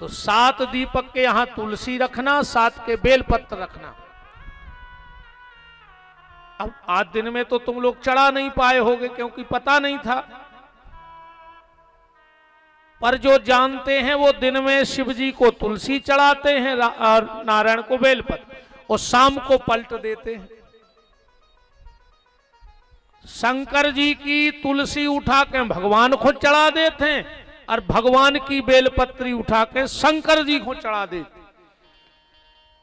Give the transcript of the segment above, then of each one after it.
तो 7 दीपक के यहां तुलसी रखना, 7 के बेलपत्र रखना। अब आज दिन में तो तुम लोग चढ़ा नहीं पाए होगे क्योंकि पता नहीं था, पर जो जानते हैं वो दिन में शिव जी को तुलसी चढ़ाते हैं और नारायण को बेलपत्र, और शाम को पलट देते हैं। शंकर जी की तुलसी उठा के भगवान को चढ़ा देते हैं और भगवान की बेलपत्री उठा के शंकर जी को चढ़ा देते।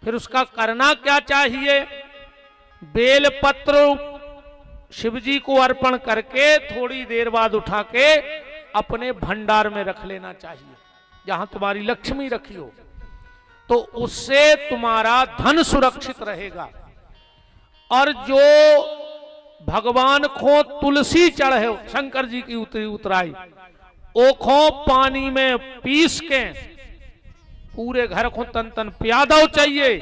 फिर उसका करना क्या चाहिए? बेलपत्र शिव जी को अर्पण करके थोड़ी देर बाद उठा के अपने भंडार में रख लेना चाहिए, जहां तुम्हारी लक्ष्मी रखी हो, तो उससे तुम्हारा धन सुरक्षित रहेगा। और जो भगवान को तुलसी चढ़े शंकर जी की उतराई, ओखो पानी में पीस के पूरे घर को तन तन पिया दो चाहिए,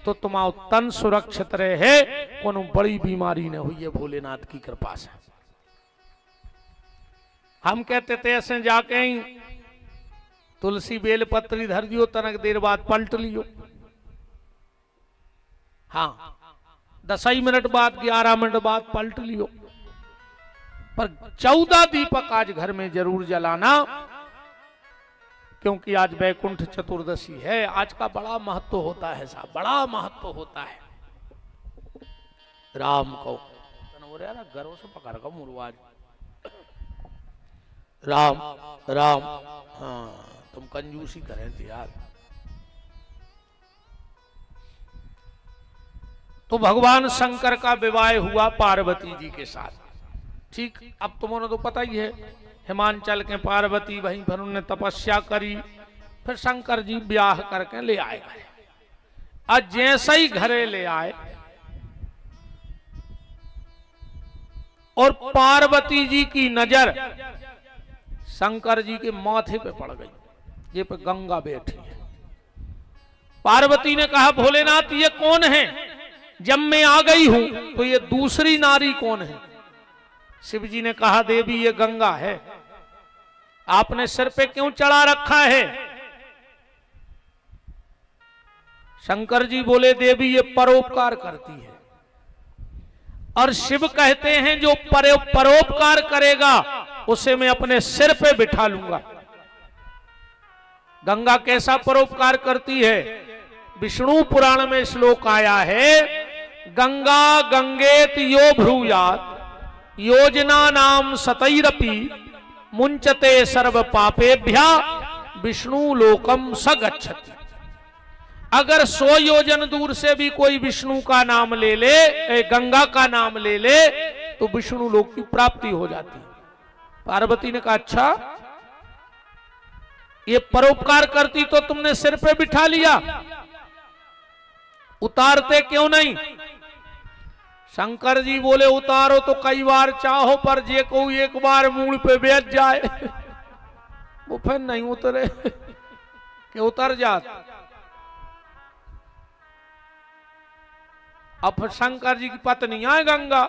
तो तुम्हारा तन सुरक्षित रहे, कोनो बड़ी बीमारी न हुई है भोलेनाथ की कृपा से। हम कहते थे ऐसे जाके ही तुलसी बेलपत्री धर दियो, तनक देर बाद पलट लियो। हाँ, 10 मिनट बाद 11 मिनट बाद पलट लियो, पर 14 दीपक आज घर में जरूर जलाना, क्योंकि आज वैकुंठ चतुर्दशी है। आज का बड़ा महत्व होता है साहब, बड़ा महत्व होता है। राम को घरों से पकड़ कर मुरवाज, राम राम, हाँ तुम कंजूसी करें थे यार। तो भगवान शंकर का विवाह हुआ पार्वती जी के साथ। ठीक, अब तुम्हें तो पता ही है, हिमांचल के पार्वती वहीं पर उन्होंने तपस्या करी, फिर शंकर जी ब्याह करके ले आए घरे। आज जैसे ही घरे ले आए और पार्वती जी की नजर शंकर जी के माथे पे पड़ गई, ये पे गंगा बैठी है। पार्वती ने कहा, भोलेनाथ ये कौन है? जब मैं आ गई हूं तो ये दूसरी नारी कौन है? शिव जी ने कहा, देवी ये गंगा है। आपने सिर पे क्यों चढ़ा रखा है? शंकर जी बोले, देवी ये परोपकार करती है। और शिव कहते हैं जो परोपकार करेगा उसे मैं अपने सिर पे बिठा लूंगा। गंगा कैसा परोपकार करती है? विष्णु पुराण में श्लोक आया है, गंगा गंगेत यो भ्रूयात योजना नाम सतैरपि मुंचते सर्व पापेभ्या विष्णु लोकम स गच्छति। अगर 100 योजन दूर से भी कोई विष्णु का नाम ले ले, गंगा का नाम ले ले, तो विष्णु लोक की प्राप्ति हो जाती है। पार्वती ने कहा, अच्छा ये परोपकार करती तो तुमने सिर पे बिठा लिया, उतारते क्यों नहीं? शंकर जी बोले, उतारो तो कई बार चाहो, पर जे को एक बार मूल पे बैठ जाए वो फिर नहीं उतरे कि उतर जात। अब शंकर जी की पत्नी आए गंगा,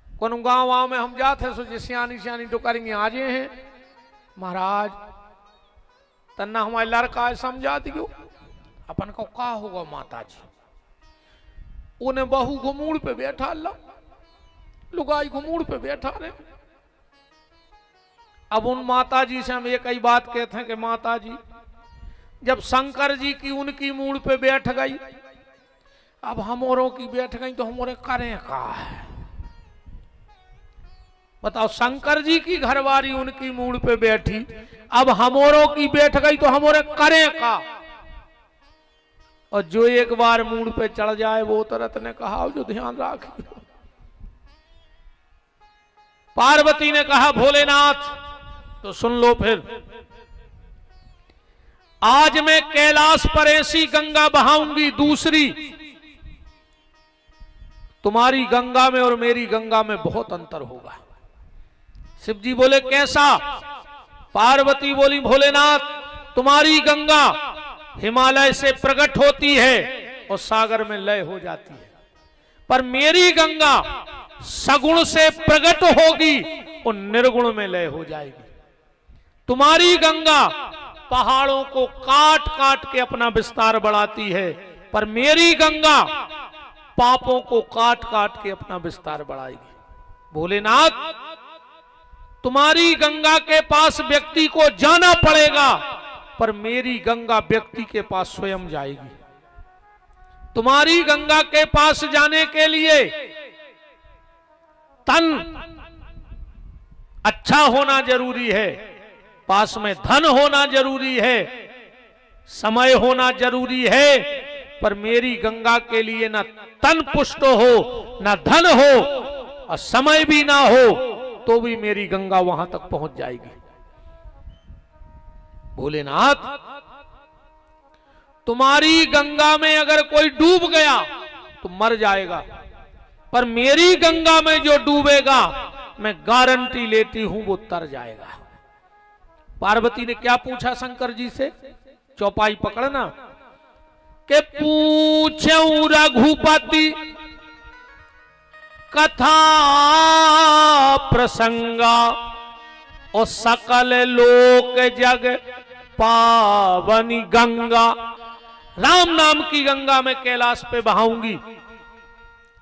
कौन गांव में हम जाते सोचे सियानी सियानी तो करेंगे, आज हैं महाराज तन्ना हमारे लड़का समझा दियो अपन को का होगा। माता जी उन्हें बहू घुमूड़ पे बैठा ला, लुगाई घुमूड़ पे बैठा रहे। अब उन माता जी से हम एक ही बात कहते हैं कि माता जी जब शंकर जी की उनकी मूड़ पे बैठ गई, अब हमोरों की बैठ गई तो हमोरे करें का है? बताओ, शंकर जी की घरवारी उनकी मूड़ पे बैठी, अब हमोरों की बैठ गई तो हमोरे करें का? और जो एक बार मूड़ पे चढ़ जाए वो तुरंत ने कहा जो ध्यान रखियो। पार्वती ने कहा, भोलेनाथ तो सुन लो फिर, आज मैं कैलाश पर ऐसी गंगा बहाऊंगी दूसरी, तुम्हारी गंगा में और मेरी गंगा में बहुत अंतर होगा। शिव जी बोले, कैसा? पार्वती बोली, भोलेनाथ तुम्हारी गंगा हिमालय से प्रकट होती है और सागर में लय हो जाती है, पर मेरी गंगा सगुण से प्रकट होगी और निर्गुण में लय हो जाएगी। तुम्हारी गंगा पहाड़ों को काट काट के अपना विस्तार बढ़ाती है, पर मेरी गंगा पापों को काट काट के अपना विस्तार बढ़ाएगी। भोलेनाथ, तुम्हारी गंगा के पास व्यक्ति को जाना पड़ेगा, पर मेरी गंगा व्यक्ति के पास स्वयं जाएगी। तुम्हारी गंगा के पास जाने के लिए तन अच्छा होना जरूरी है, पास में धन होना जरूरी है, समय होना जरूरी है, पर मेरी गंगा के लिए ना तन पुष्ट हो, ना धन हो और समय भी ना हो, तो भी मेरी गंगा वहां तक पहुंच जाएगी। भोलेनाथ, तुम्हारी गंगा में अगर कोई डूब गया तो मर जाएगा, पर मेरी गंगा में जो डूबेगा मैं गारंटी लेती हूं वो तर जाएगा। पार्वती ने क्या पूछा शंकर जी से? चौपाई पकड़ना के पूछूं रघुपति कथा प्रसंगा, और सकल लोक जग पावनी गंगा। राम नाम की गंगा मैं कैलाश पे बहाऊंगी,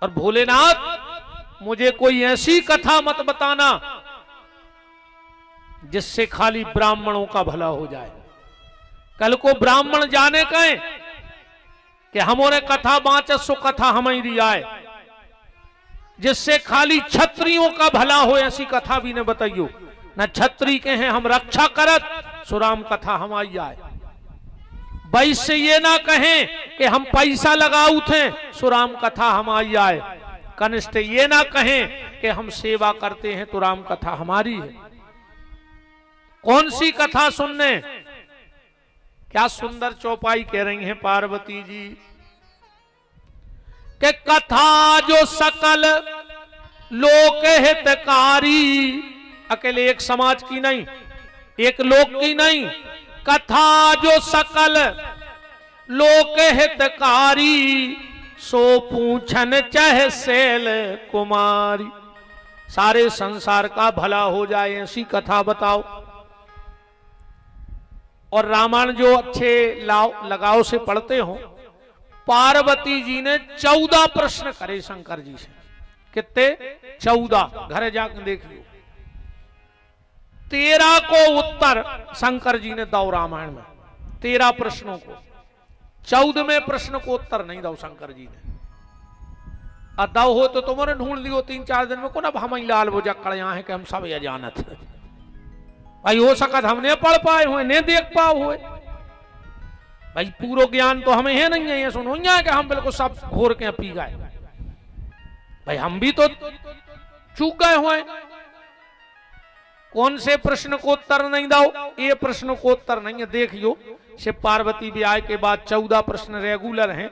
और भोलेनाथ मुझे कोई ऐसी कथा मत बताना जिससे खाली ब्राह्मणों का भला हो जाए। कल को ब्राह्मण जाने कहें कि हमोने कथा बाँच सो कथा हमारी आए, जिससे खाली क्षत्रियों का भला हो, ऐसी कथा भी न बताइयो। न छत्री के हैं हम रक्षा करत, सुराम कथा हमारी आए। वैश्य ये ना कहें कि हम पैसा लगाऊ थे, सुराम कथा हमारी आए। कनिष्ठ ये ना कहें कि हम सेवा करते हैं, तो राम कथा हमारी है। कौन सी कथा सुनने? क्या सुंदर चौपाई कह रही हैं पार्वती जी कि कथा जो सकल लोक हितकारी, अकेले एक समाज की नहीं, एक लोक की नहीं, कथा जो सकल लोक हितकारी, सो पूछन चह सेल कुमारी। सारे संसार का भला हो जाए ऐसी कथा बताओ। और रामायण जो अच्छे लगाव से पढ़ते हो, पार्वती जी ने 14 प्रश्न करे शंकर जी से। कितने? 14। घर जाकर देख लो। 13 को उत्तर शंकर जी ने दो रामायण में, 13 प्रश्नों को। 14वें प्रश्न को उत्तर नहीं दो शंकर जी ने। अदाव हो तो तुमने ढूंढ लियो 3-4 दिन में, को ना हम लाल वो जक्कड़ यहाँ है कि हम सब अजानत है भाई। हो सकत हमने पढ़ पाए हुए, ने देख पाओ हुए भाई। पूरा ज्ञान तो हमें है नहीं है, ये सुनो कि हम बिल्कुल सब घोर के पी गए भाई। हम भी तो चूक गए हुए। कौन से प्रश्न को उत्तर नहीं दो? ये प्रश्न को उत्तर नहीं है। देखियो शिव पार्वती ब्याह के बाद 14 प्रश्न रेगुलर हैं,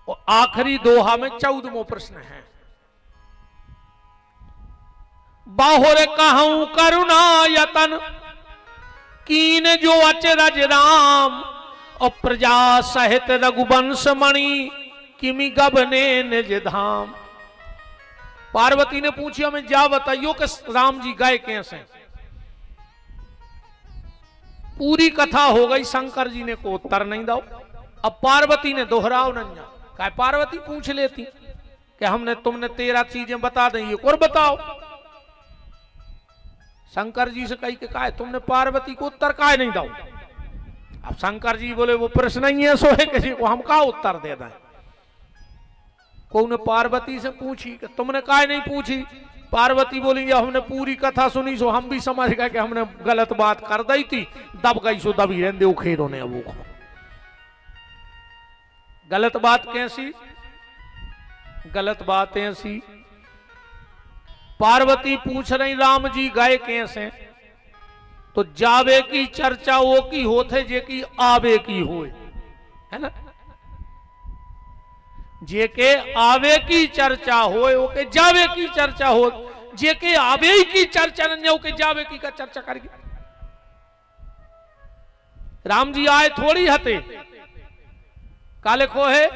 और आखिरी दोहा में 14वां प्रश्न है। बाहुर कहूं करुणा यतन, कीन जो अचरज राम, और प्रजा सहित रघुवंश मणि, किमि गबने निज धाम। पार्वती ने पूछी हमें जा बताइयो कि राम जी गए कैसे। पूरी कथा हो गई, शंकर जी ने को उत्तर नहीं दो। अब पार्वती ने दोहराओ नहीं, कहा पार्वती पूछ लेती कि हमने तुमने 13 चीजें बता दी, और बताओ। शंकर जी से कही कि कहा तुमने पार्वती को उत्तर काहे नहीं दो। अब शंकर जी बोले वो प्रश्न ही है, सो है किसी को हम का उत्तर दे दें। को ने पार्वती से पूछी कि तुमने काहे नहीं पूछी। पार्वती बोली हमने पूरी कथा सुनी, सो हम भी समझ गए कि हमने गलत बात कर दी थी, दब गई सो दबी रहने दो खेरों ने। वो गलत बात कैसी? गलत बात ऐसी, पार्वती पूछ रही राम जी गए कैसे, तो जावे की चर्चा वो की होते जे की आवे की होए, है ना। जे के आवे की चर्चा होए, वो के जावे की चर्चा हो। जे के आवे की चर्चा न हो के जावे की का चर्चा करके। राम जी आए थोड़ी हते, काले को है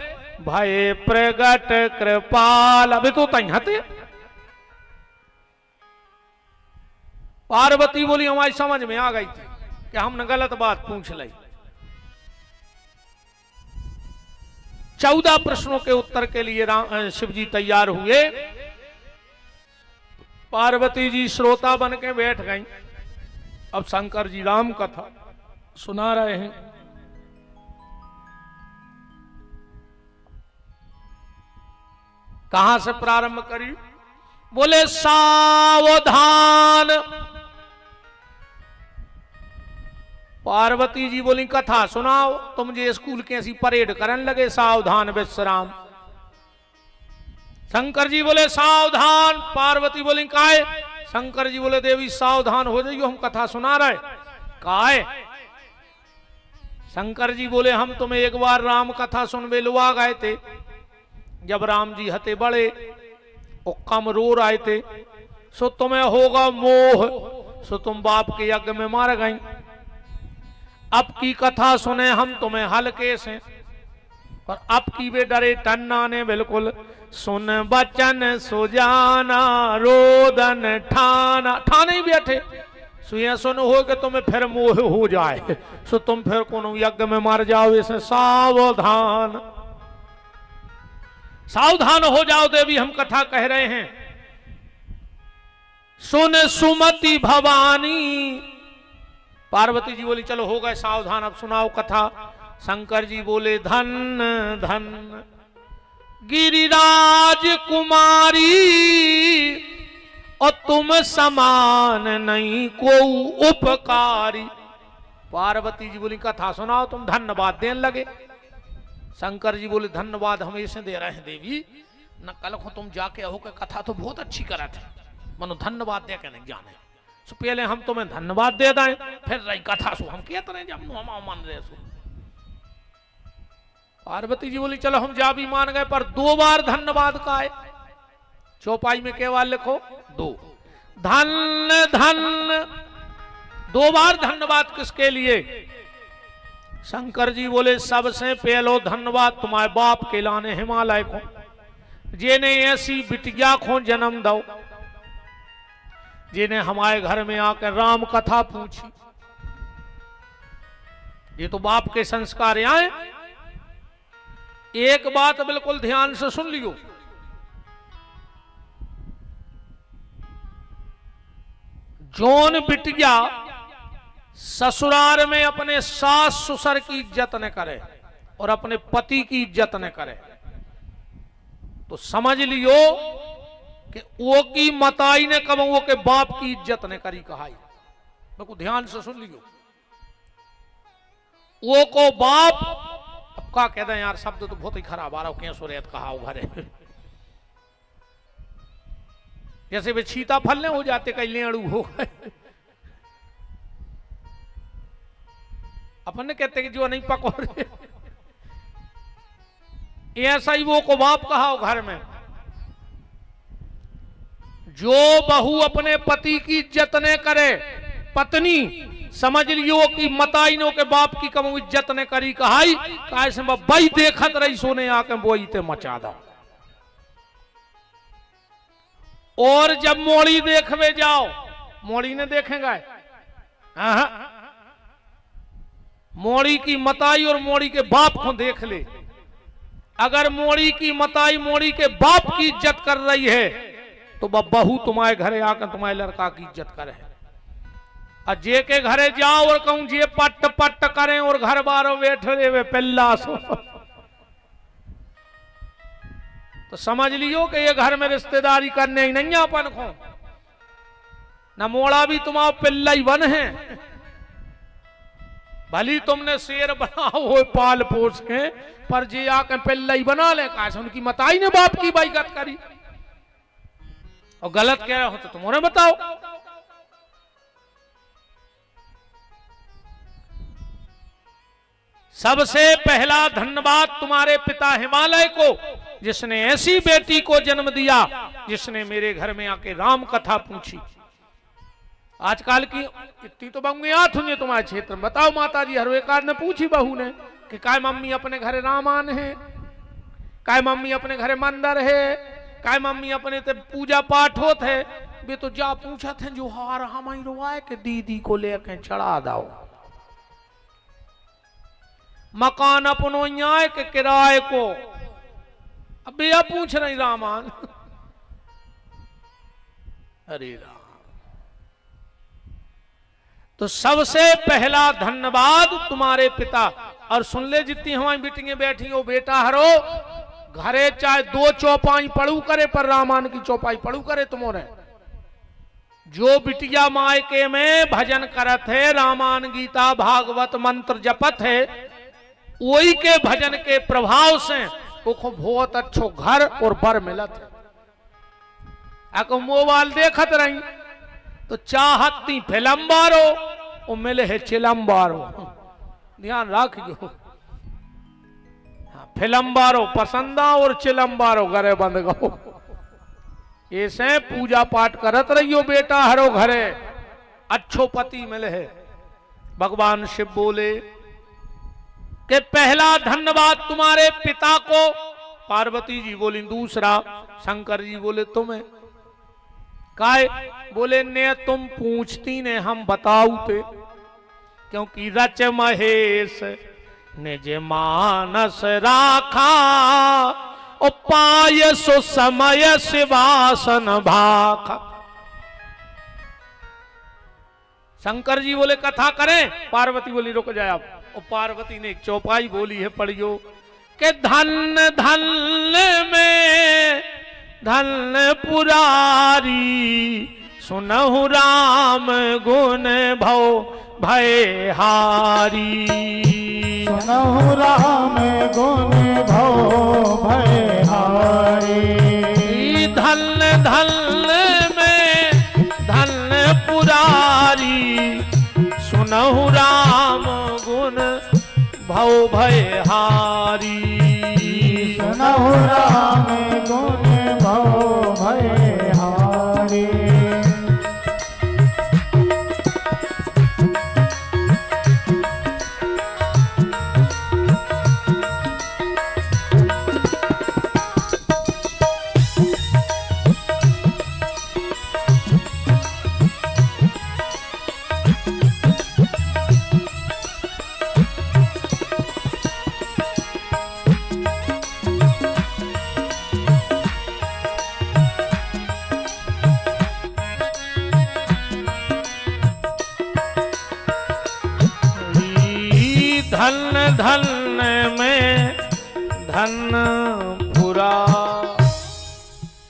भय प्रगट कृपाल, अबे तो तई हते। पार्वती बोली हमारी समझ में आ गई थी कि हमने गलत बात पूछ ली। 14 प्रश्नों के उत्तर के लिए शिव जी तैयार हुए। पार्वती जी श्रोता बन के बैठ गई। अब शंकर जी राम कथा सुना रहे हैं। कहां से प्रारंभ करी? बोले सावधान। पार्वती जी बोली कथा सुनाओ। तुम मुझे स्कूल के ऐसी परेड करने लगे, सावधान विश्राम। शंकर जी बोले सावधान। पार्वती बोली काहे? शंकर जी बोले देवी सावधान हो जाइयो, हम कथा सुना रहे। काहे? शंकर जी बोले हम तुम्हें एक बार राम कथा सुनवे लुआ गए थे। जब राम जी हते बड़े और कम रो रहे थे, सो तुम्हें होगा मोह, सो तुम बाप के यज्ञ में मार गई। अब की कथा सुने हम तुम्हें हल्के से, और अब की वे डरे टन्ना ने बिल्कुल। सुन बचन सुजाना रोदन ठाना। ठाने ही बैठे सो ये सुन हो कि तुम्हें फिर मोह हो जाए, सो तुम फिर कोनो यज्ञ में मर जाओ। इसे सावधान सावधान हो जाओ देवी, हम कथा कह रहे हैं। सुन सुमति भवानी। पार्वती जी बोली चलो हो गए सावधान, अब सुनाओ कथा। शंकर जी बोले धन धन गिरिराज कुमारी, और तुम समान नहीं को उपकारी। पार्वती जी बोली कथा सुनाओ, तुम धन्यवाद देने लगे। शंकर जी बोले धन्यवाद हम ऐसे दे रहे हैं देवी, न कल को तुम जाके हो के कथा तो बहुत अच्छी करा थे, मनो धन्यवाद दे के नहीं जाने। सो पहले हम तुम्हें धन्यवाद दे दें, फिर रही कथा सो हम कहते रहे जब हम मान रहे सो। पार्वती जी बोली चलो हम जा भी मान गए, पर 2 बार धन्यवाद का है। चौपाई में केवल लिखो 2। धन धन 2 बार धन्यवाद किसके लिए? शंकर जी बोले सबसे पहलो धन्यवाद तुम्हारे बाप के लाने हिमालय को, जिन्हें ऐसी बिटिया को जन्म दो, जिन्हें हमारे घर में आकर राम कथा पूछी। ये तो बाप के संस्कार आए। एक बात बिल्कुल ध्यान से सुन लियो, जौन बिटिया ससुराल में अपने सास ससुर की इज्जत न करे और अपने पति की इज्जत न करे, तो समझ लियो कि वो की मताई ने कब वो के बाप की इज्जत ने करी कहाई। बिल्कुल ध्यान से सुन लियो। वो को बाप, अब का कहते हैं यार शब्द तो बहुत ही खराब आ रहा हो, कैसे रेत कहा घरे जैसे वे छीता फलने हो जाते, कई लेड़ू हो गए। अपन ने कहते कि जो नहीं पकोड़े, ऐसा ही वो को बाप कहा हो घर में। जो बहू अपने पति की इज्जत न करे, पत्नी समझ लियो कि मताइनों के बाप की कम इज्जत ने करी कहाई। कैसे बई देखत रही सोने आके बोई ते मचा दो। और जब मोड़ी देखवे जाओ, मोड़ी ने देखेगा मोड़ी की मताई और मोड़ी के बाप को देख ले। अगर मोड़ी की मताई मोड़ी के बाप की इज्जत कर रही है, तो बहू तुम्हारे घरे आकर तुम्हारे लड़का की इज्जत करे। और जे के घरे जाओ और कहूं जे पट पट करें और घर बारो बैठे वे पिल्ला सो, तो समझ लियो कि ये घर में रिश्तेदारी करने ही नहीं अपन को। न मोड़ा भी तुम्हारा पिल्ला ही बन है, भली तुमने शेर बनाओ हो पाल पोस के, पर जे आके पिल्ला ही बना ले। कैसे उनकी मताई ने बाप की बाइकत करी और गलत कह रहे हो तो तुम उन्हें बताओ। सबसे पहला धन्यवाद तुम्हारे पिता हिमालय को, जिसने ऐसी बेटी को जन्म दिया जिसने मेरे घर में आके राम कथा पूछी। आजकल की इतनी तो बंगुयात हुई तुम्हारे क्षेत्र में। बताओ माता जी, हर एकार ने पूछी बहू ने कि काय मम्मी अपने घरे रामान है, काय मम्मी अपने घरे मंदिर है, काय मम्मी अपने ते पूजा पाठ होत है। वे तो जा पूछा थे जो हार हम ही रोवाए कि दीदी को लेके चढ़ा दो। मकान अपनो यहाँ के किराए को। अब यह पूछ रही रामान। अरे राम, तो सबसे पहला धन्यवाद तुम्हारे पिता। और सुन ले जितनी हमारी बेटियां बैठी हो, बेटा हरो घरे चाहे 2 चौपाई पढ़ू करे पर रामायण की चौपाई पढ़ू करे तुम्हारे। जो बिटिया मायके में भजन करत है, रामायण गीता भागवत मंत्र जपत है, वही के भजन के प्रभाव से उसको बहुत अच्छो घर और बर मिलत है। अको मोबाइल देखत रही तो चाहती फिल्म बारो वो मिले है चिलम बारो। ध्यान रखियो, फिल्म बारो पसंद आ और चिलम बारो घरे बंद गो। ऐसे पूजा पाठ करत रहियो बेटा हरो घरे अच्छो पति मिले है। भगवान शिव बोले कि पहला धन्यवाद तुम्हारे पिता को। पार्वती जी बोली दूसरा। शंकर जी बोले तुम्हें। काय बोले ने तुम पूछती ने हम बताऊते, क्योंकि रच महेश निज मानस राखा, उपाय सो समय शिवासन भाखा। शंकर जी बोले कथा करें। पार्वती बोली रुक जाए आप। और पार्वती ने एक चौपाई बोली है, पढ़ियो कि धन धन में धन पुरारी, सुनहु राम गुण भव भय हारी। सुनहु राम गुण भव भय हारी। धन धन में धन पुरारी, सुनहु राम गुण भव भय हारी। सुनहु राम गुण भव भय हारी। धन धन में धन पुरा।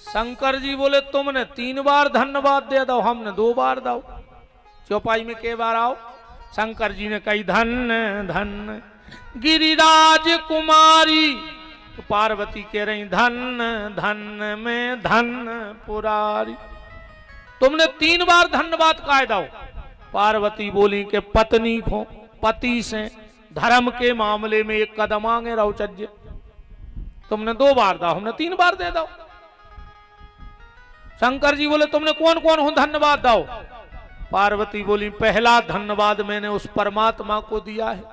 शंकर जी बोले तुमने 3 बार धन्यवाद दे दो, हमने 2 बार दो। चौपाई में के बार आओ। शंकर जी ने कही धन धन गिरिराज कुमारी। तो पार्वती कह रही धन धन में धन पुरारी। तुमने 3 बार धन्यवाद कह दो। पार्वती बोली कि पत्नी को पति से धर्म के मामले में 1 कदम आगे रहो चज्जे। तुमने 2 बार दो, हमने 3 बार दे दो। शंकर जी बोले तुमने कौन कौन हो धन्यवाद दो। पार्वती बोली पहला धन्यवाद मैंने उस परमात्मा को दिया है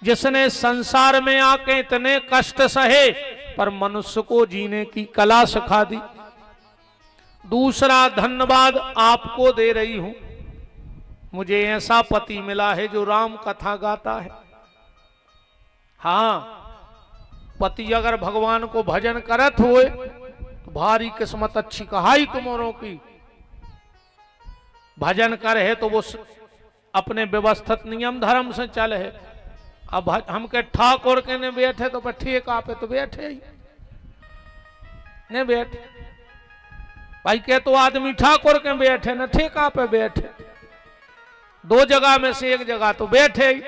जिसने संसार में आके इतने कष्ट सहे पर मनुष्य को जीने की कला सिखा दी। दूसरा धन्यवाद आपको दे रही हूं, मुझे ऐसा पति मिला है जो राम कथा गाता है। हाँ, पति अगर भगवान को भजन करत हुए तो भारी किस्मत अच्छी कहाई तुम्हारों की। भजन कर है तो वो अपने व्यवस्थित नियम धर्म से चल है। अब हम के ठाकुर के ने बैठे तो ठेका पे तो बैठे ही ने बैठे। भाई के तो आदमी ठाकुर के बैठे न ठेका पे बैठे, 2 जगह में से 1 जगह तो बैठे ही।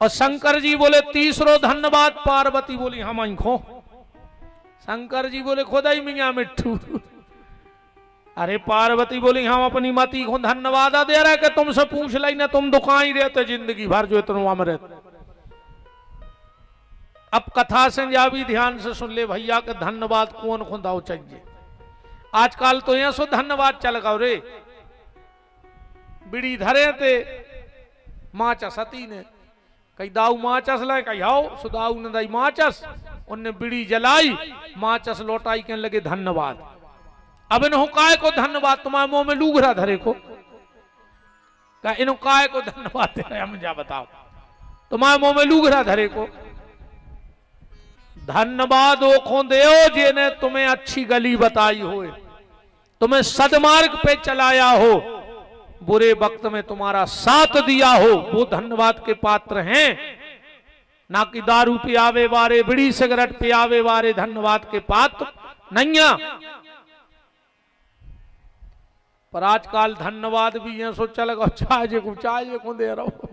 और शंकर जी बोले तीसरो धन्यवाद। पार्वती बोली हम आंखों। शंकर जी बोले खुदा ही मियाँ मिट्ठू। अरे पार्वती बोली हम अपनी मती को धन्यवाद दे रहे कि तुमसे पूछ लाई ना, तुम दुकान ही रहते जिंदगी भर जो इतना में रहते। अब कथा से जा भी ध्यान से सुन ले भैया के धन्यवाद कौन खुदाओ चाहिए। आजकल तो यहाँ सो धन्यवाद चल गो रे। बिड़ी धरे थे माचस हती ने कई दाऊ माचस लाए, कही आओ सुदाऊ ने दाई माचस, उनने बिड़ी जलाई माचस लौटाई कहने लगे धन्यवाद। अब इन हुकाय को धन्यवाद, तुम्हारे मुंह में लूघरा धरे को। का इन काय को धन्यवाद दे रहे हम जा बताओ तुम्हारे मुंह में लूगरा धरे को धन्यवाद ओखों देओ जिन्हें तुम्हें अच्छी गली बताई हो, तुम्हें सदमार्ग पे चलाया हो, बुरे वक्त में तुम्हारा साथ दिया हो, वो धन्यवाद के पात्र हैं। ना कि दारू पियावे वारे बीड़ी सिगरेट पियावे वारे धन्यवाद के पात्र नहीं। पर आजकल धन्यवाद भी ये सोचा लगा चाय को दे रहा हूं,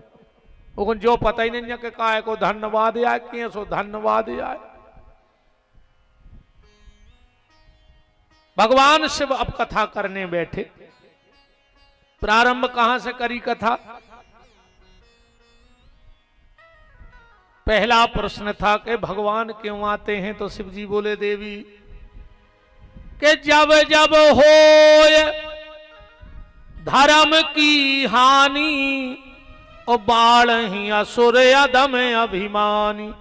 वो जो पता ही नहीं कि काय को धन्यवाद आए कि सो धन्यवाद आए। भगवान शिव अब कथा करने बैठे। प्रारंभ कहां से करी कथा? पहला प्रश्न था कि भगवान क्यों आते हैं, तो शिव जी बोले देवी कि जब जब होए धर्म की हानि और बाढ़ ही असुर अधम अभिमानी,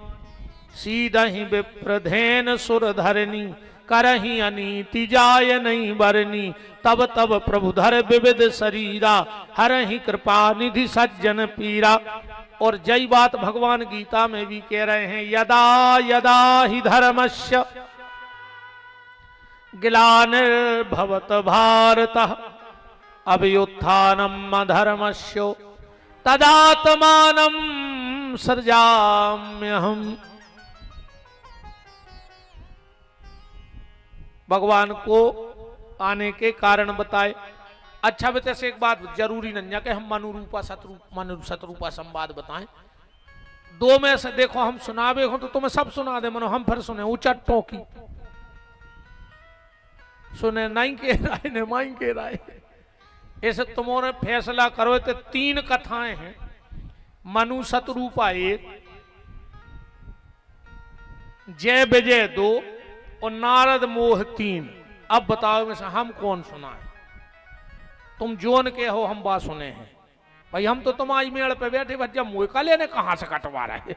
सीधहि विप्रधेन सुर धरनी करही अनीति जाय नहीं बरनी, तब तब प्रभुधर विविध शरीरा हरहि कृपा निधि सज्जन पीरा। और जय बात भगवान गीता में भी कह रहे हैं, यदा यदा ही धर्मस्य ग्लानिर्भवत भारतः अभ्युत्थानम् अधर्मस्य तदात्मानं सृजाम्यहम्। भगवान को आने के कारण बताए। अच्छा बेटे से एक बात जरूरी नहीं है कि हम मनुरूपा शतरूपा संवाद बताएं। दो में से देखो हम सुनावे हो तो तुम्हें सब सुना दे, मनो हम फिर सुने उचट्टों की सुने नहीं के राय ने माई के राय। ऐसे तुमने फैसला करो तो 3 कथाएं हैं, मनु शतरूपा 1, जय विजय 2 और नारद मोह 3। अब बताओ में से हम कौन सुना है? तुम जोन के हो हम बात सुने हैं भाई। हम तो तुम्हारी मेड़ पे बैठे भज्जा मुँह का लेने कहां से कटवा रहे।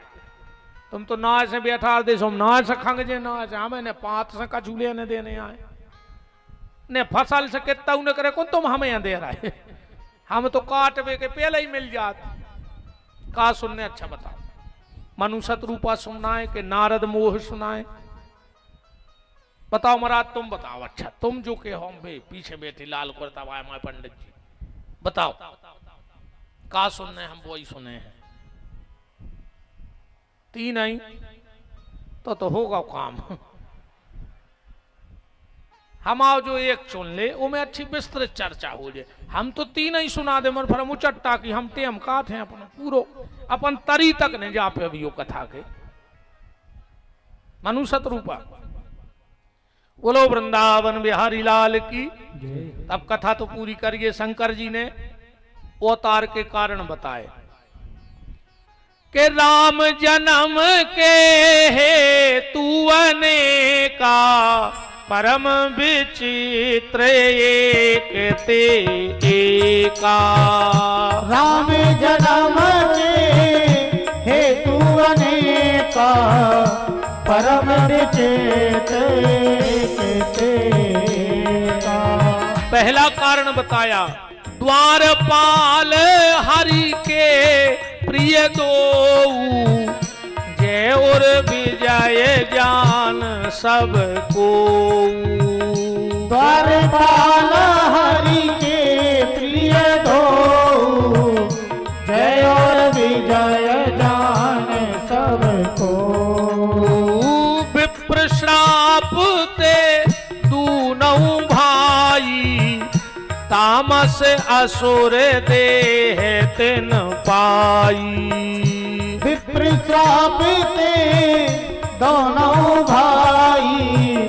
तुम तो ना से बैठा दे हम ना से खंग जे ना से हमें ने 5 से कचूले ने देने आए ने फसल से कितना उन्हें करे कौन तुम हमें दे रहे। हम तो काटवे के पहले ही मिल जाते। का सुनने? अच्छा बताओ, मनु शतरूपा सुनाए कि नारद मोह सुनाए? बताओ महाराज तुम बताओ। अच्छा तुम जो के हम बे पीछे बैठे लाल करता हुआ हमारे पंडित जी बताओ का सुनने? हम वही सुने हैं। 3 आई तो होगा काम। हम आओ जो एक चुन ले वो में अच्छी विस्तृत चर्चा हो जाए। हम तो 3 ही सुना दे मन फिर मुचट्टा की हम टेम काट हैं अपन पूरो अपन तरी तक नहीं जा पे अभी वो कथा के। मनु शतरूपा बोलो वृंदावन बिहारी लाल की। अब कथा तो पूरी करिए। शंकर जी ने अवतार के कारण बताए कि राम जन्म के हेतु अनेका परम विचित्र एक ते एका। राम जन्म के हेतु अनेका परम विचित्र एक ते एका। पहला कारण बताया द्वारपाल हरि के प्रिय दो जय और विजय जान सबको। द्वारपाल हरि के प्रिय दो जय और विजय जान सबको। विप्र श्राप ते दूनों भाई तामस असुर देह तिन पाई। विप्र श्राप ते दोनों भाई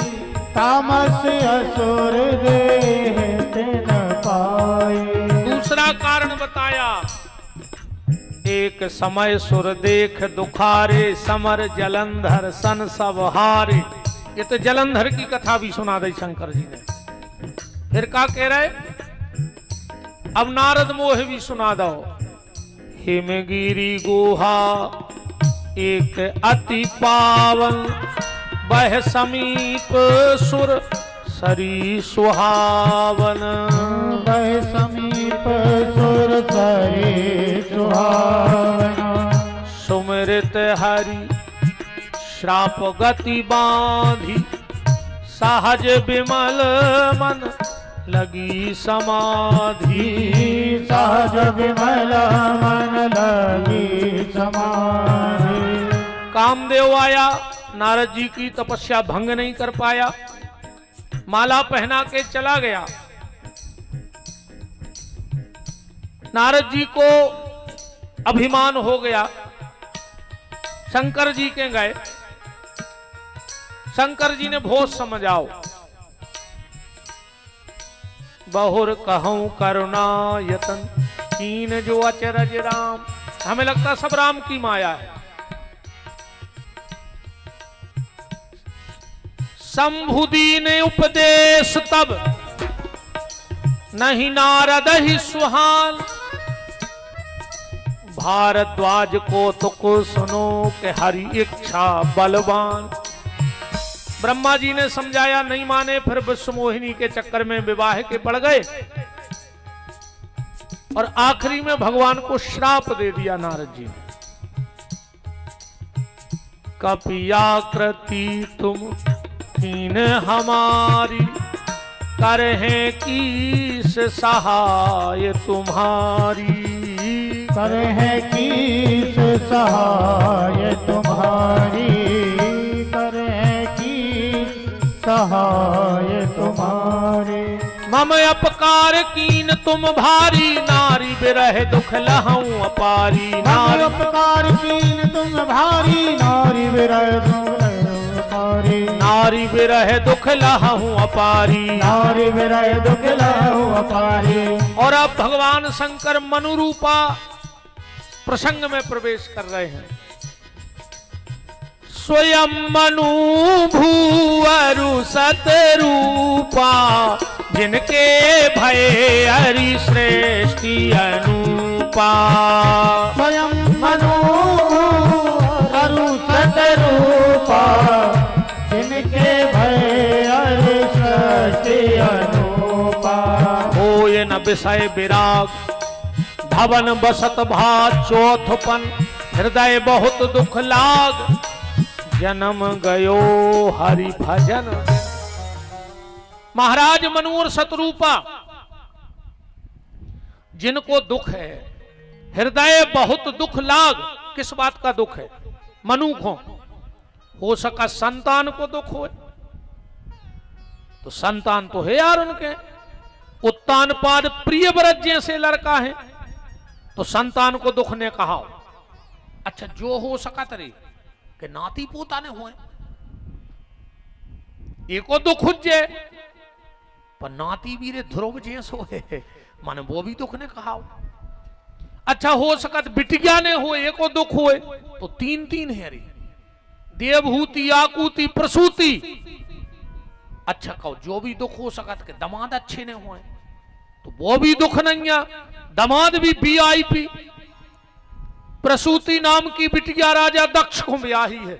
तामस असुर देह तिन पाई। दूसरा कारण बताया एक समय सुर देख दुखारे समर जलंधर सन सब हारे। ये तो जलंधर की कथा भी सुना दी शंकर जी ने। फिर क्या कह रहे? अब नारद मोह भी सुना दो। हिमगिरी गुहा एक अति पावन बह समीप सुर सरी सुहावन। बह समीप सुर अवसरे सुहावना। सुमिरत हरि श्राप गति बांधी, सहज विमल मन लगी समाधि। सहज विमल मन लगी समाधि। कामदेव आया, नारद जी की तपस्या भंग नहीं कर पाया, माला पहना के चला गया। नारद जी को अभिमान हो गया, शंकर जी के गए। शंकर जी ने भोज समझाओ, बहुर कहूं करुणा यतन, कीन जो अचरज राम। हमें लगता सब राम की माया है। शंभुदी ने उपदेश तब, नहीं नारद ही सुहान। भारद्वाज को तो को सुनो के हरि इच्छा बलवान। ब्रह्मा जी ने समझाया, नहीं माने, फिर विश्व मोहिनी के चक्कर में विवाह के पड़ गए और आखिरी में भगवान को श्राप दे दिया नारद जी ने। कपियाकृति तुम कीन हमारी, करहे कीस सहाय तुम्हारी। करहे कीस सहाय तुम्हारी। करहे कीस सहाय तुम्हारी। मम अपकार कीन तुम भारी, नारी बिरह दुख लहऊं अपारी। नारी अपकार कीन तुम भारी, नारी विरह तुम अपारी। नारी विरह दुख लहऊं अपारी। नारी विरह दुख लहऊं अपारी। और अब भगवान शंकर मनु रूपा प्रसंग में प्रवेश कर रहे हैं। स्वयं मनु भूअरु सतरूपा, जिनके भय हरि श्रेष्ठी अनुपा। स्वयं मनु भूअरु सतरूपा, जिनके भय हरि श्रेष्ठी अनुपा। होय न विषय विराग, भवन बसत भात चौथपन। हृदय बहुत दुख लाग, जन्म गयो हरि भजन। महाराज मनु और शतरूपा, जिनको दुख है, हृदय बहुत दुख लाग। किस बात का दुख है? मनु को हो सका संतान को दुख हो, तो संतान तो है यार उनके। उत्तानपाद प्रिय व्रत जैसे लड़का है, तो संतान को दुख ने कहा। अच्छा, जो हो सका तरे कि नाती पोता ने हुए, एको दुख हुजे, पर नाती वीरे ध्रुव जैसो है, माने वो भी दुख ने कहा। अच्छा, हो सकत बिटिया ने हुए, एको दुख हुए, तो तीन तीन है रे, देवहूति, आकुति, प्रसूति। अच्छा कहो, जो भी दुख हो सकत के दमाद अच्छे ने हुए, तो वो भी दुख नहीं है। दमाद भी VIP। प्रसूति नाम की बिटिया राजा दक्ष को ब्याही है।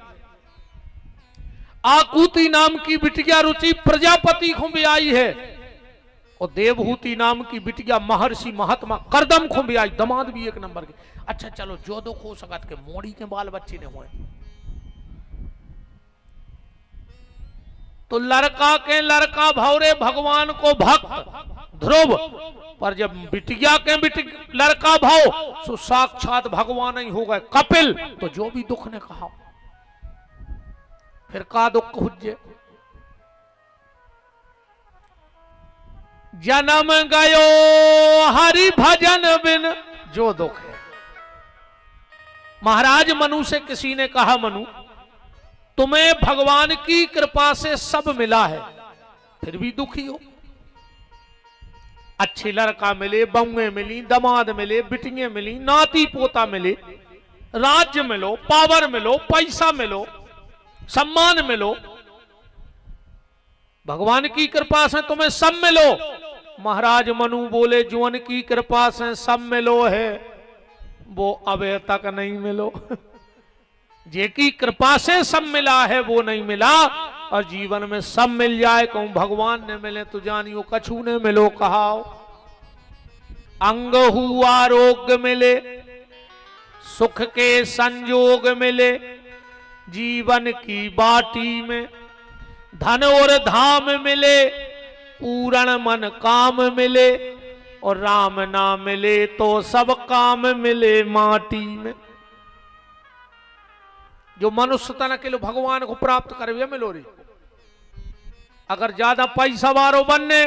आकुति नाम की बिटिया रुचि प्रजापति को ब्याही है। और देवहूति नाम की बिटिया महर्षि महात्मा करदम को ब्याही। दमाद भी एक नंबर के। अच्छा चलो, जो दुख हो सकत के मोड़ी के बाल बच्चे ने हुए, तो लड़का के लड़का भौरे भगवान को भक्त ध्रुव, पर जब बिटिया के लड़का भाव, सो साक्षात भगवान ही हो गए कपिल। तो जो भी दुख ने कहा, फिर का दुख हुज्जे। जन्म गयो हरि भजन बिन, जो दुख है। महाराज मनु से किसी ने कहा, मनु तुम्हें भगवान की कृपा से सब मिला है, फिर भी दुखी हो। अच्छे लड़का मिले, बहुएं मिली, दमाद मिले, बिटियां मिली, नाती पोता मिले, राज्य मिलो, पावर मिलो, पैसा मिलो, सम्मान मिलो, भगवान की कृपा से तुम्हें सब मिलो। महाराज मनु बोले, जुअन की कृपा से सब मिलो है, वो अबे तक नहीं मिलो। जे की कृपा से सब मिला है वो नहीं मिला। और जीवन में सब मिल जाए, कहूं भगवान ने मिले तो जानियो कछु ने मिलो कहाओ। अंग हुआ आरोग्य मिले, सुख के संयोग मिले, जीवन की बाटी में धन और धाम मिले, पूर्ण मन काम मिले, और राम ना मिले तो सब काम मिले माटी में। जो मनुष्य तन के लिए भगवान को प्राप्त करे मिलो रे। अगर ज्यादा पैसा वारो बनने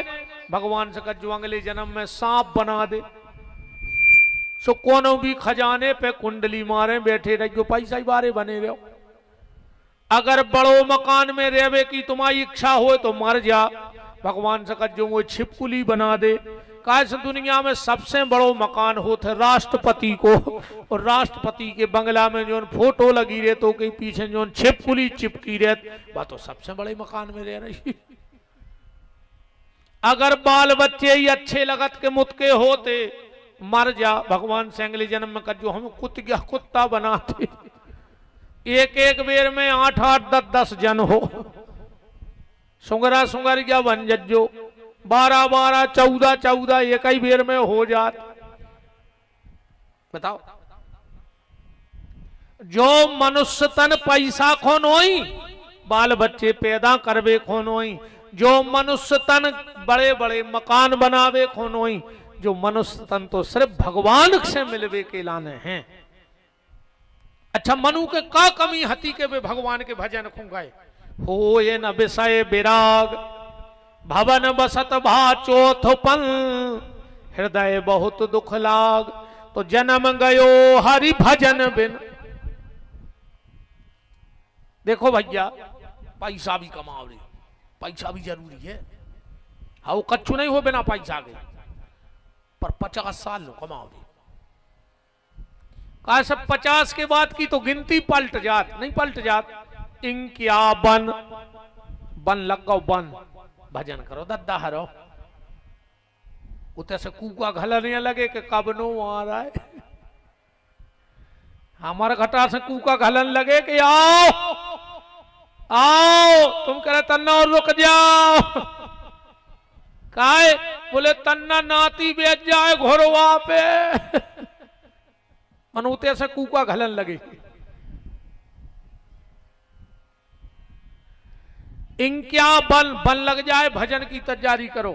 भगवान से कहो अगले जन्म में सांप बना दे, सो कोनो भी खजाने पे कुंडली मारे बैठे रहो, पैसा ही बारे बने रहो। अगर बड़ो मकान में रहवे की तुम्हारी इच्छा हो तो मर जा, भगवान से कहो वो छिपकुली बना दे। कैसे दुनिया में सबसे बड़ो मकान होते राष्ट्रपति को, और राष्ट्रपति के बंगला में जो फोटो लगी रहे तो के पीछे जो छिपकुली चिपकी रहे, वह तो सबसे बड़े मकान में रह रही। अगर बाल बच्चे ही अच्छे लगत के मुतके होते मर जा, भगवान से अगले जन्म में कहो हम कुत्ता बनाते, एक एक बेर में 8-8 10-10 जन हो, सुंगरा सुंगरिया बन जज्जो, 12-12 14-14 एक ही बेर में हो जात। बताओ, जो मनुष्य तन पैसा खोन होई, बाल बच्चे पैदा करवे खोन होई, जो मनुष्य तन बड़े बड़े मकान बनावे खोन होई, जो मनुष्य तन तो सिर्फ भगवान से मिलवे के लाने हैं। अच्छा, मनु के का कमी हती के वे भगवान के भजन खुंगाए हो, ये न विषय विराग भवन बसत भा चौथपन, हृदय बहुत दुख लाग तो जन्म गयो हरि भजन बिन। देखो भैया, पैसा भी कमाओ रे, पैसा भी जरूरी है, हाँ वो कच्चू नहीं हो बिना पैसा के, पर 50 साल लो कमाओ रे। कहा सब 50 के बाद की तो गिनती पलट जात, नहीं पलट जात। इंक्या बन लग गो बन, भजन करो दद्दा हरो, उते से कूका घलने लगे कि कब नो आ रहा है। हमारे घटा से कूका घलन लगे कि आओ आओ, तुम कह रहे तन्ना और रुक जाओ, काहे बोले तन्ना नाती बेच जाए घोरवा पे। मनूते से कूका घलन लगे। इंक्या बन लग जाए, भजन की तैयारी करो।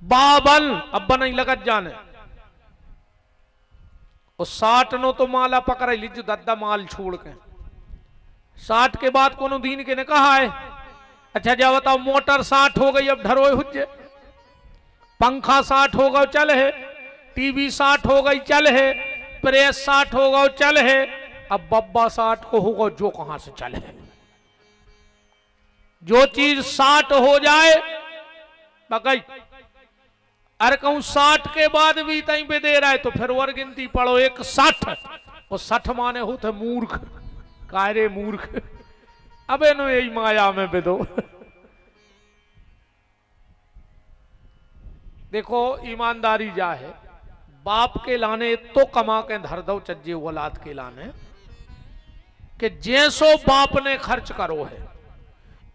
बाबन अब नहीं लगत जाने, और 60 नो तो माला पकड़ लीजिए दद्दा माल छोड़ के। 60 के बाद कोनो दीन के ने कहा है। अच्छा जा बताओ, मोटर 60 हो गई अब ढरोए हुज्जे, पंखा 60 हो गए चल है, टीवी 60 हो गई चल है, प्रेस 60 हो गए चल है, अब बब्बा 60 को होगा जो कहां से चल है। जो चीज 60 हो जाए बकई, अरे कहूं 60 के बाद भी तई पे दे रहा है तो फिर और गिनती पढ़ो, एक 60 और 60 माने होते मूर्ख, कायरे मूर्ख। अबे नो यही माया में बेदो। देखो ईमानदारी जा है, बाप के लाने तो कमा के धर दो चज्जे औलाद के लाने, कि जैसो बाप ने खर्च करो है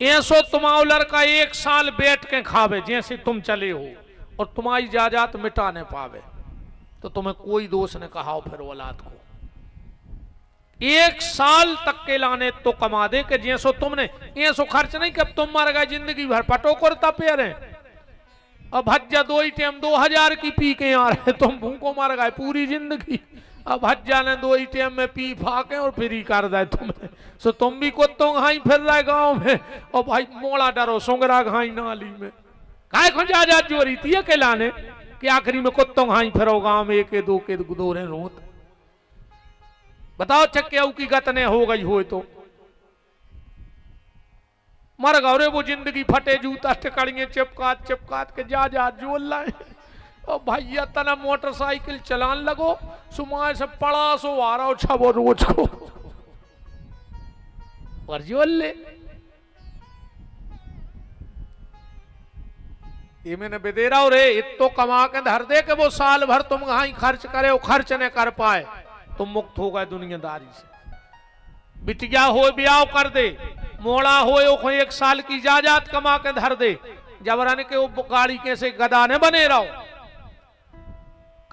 ऐसो तुम्हारा लड़का 1 साल बैठ के खावे, जैसे तुम चले हो, और तुम्हारी जायदाद मिटा नहीं पावे तो तुम्हें कोई दोष न कहा फिर औलाद को। 1 साल तक के लाने तो कमा दे कि जैसो तुमने, ऐसो खर्च नहीं कि अब तुम मर गए जिंदगी भर पटो करता पे रहे, अब हज्जा 2 ही टाइम 2000 की पी के आ रहे, तुम भूखो मर गए पूरी जिंदगी, अब हज्जा ने 2 ही टाइम में पी फाके और फिर ही कर दे तुमने, सो तुम भी कुत्तों घाई फिर रहे गांव में, और भाई मोड़ा डरो सुंगरा घाई नाली में, काय खो जा जो रीति है के लाने कि आखिरी में कुत्तों घाई फिरो गांव में, 1 2 के दोरे रोत। बताओ चक्के की गतने हो गई हो तो मर गौरे वो जिंदगी फटे जूता टिकड़िए चिपकात चिपकात के जा जोल लाए, और भैया तना मोटरसाइकिल चलान लगो, सुमाए से पड़ा सो आ रहा हो छबो रोज को और जोल ले। ये मैंने बेदेरा हो रे, इतो कमा के धर दे के वो साल भर तुम कहां खर्च करे, वो खर्च न कर पाए, तुम मुक्त हो गए दुनियादारी से। बिटिया हो ब्याह कर दे, मोड़ा हो 1 साल की जायदाद कमा के धर दे, जबरन के वो गाड़ी कैसे गदा ने बने रहो,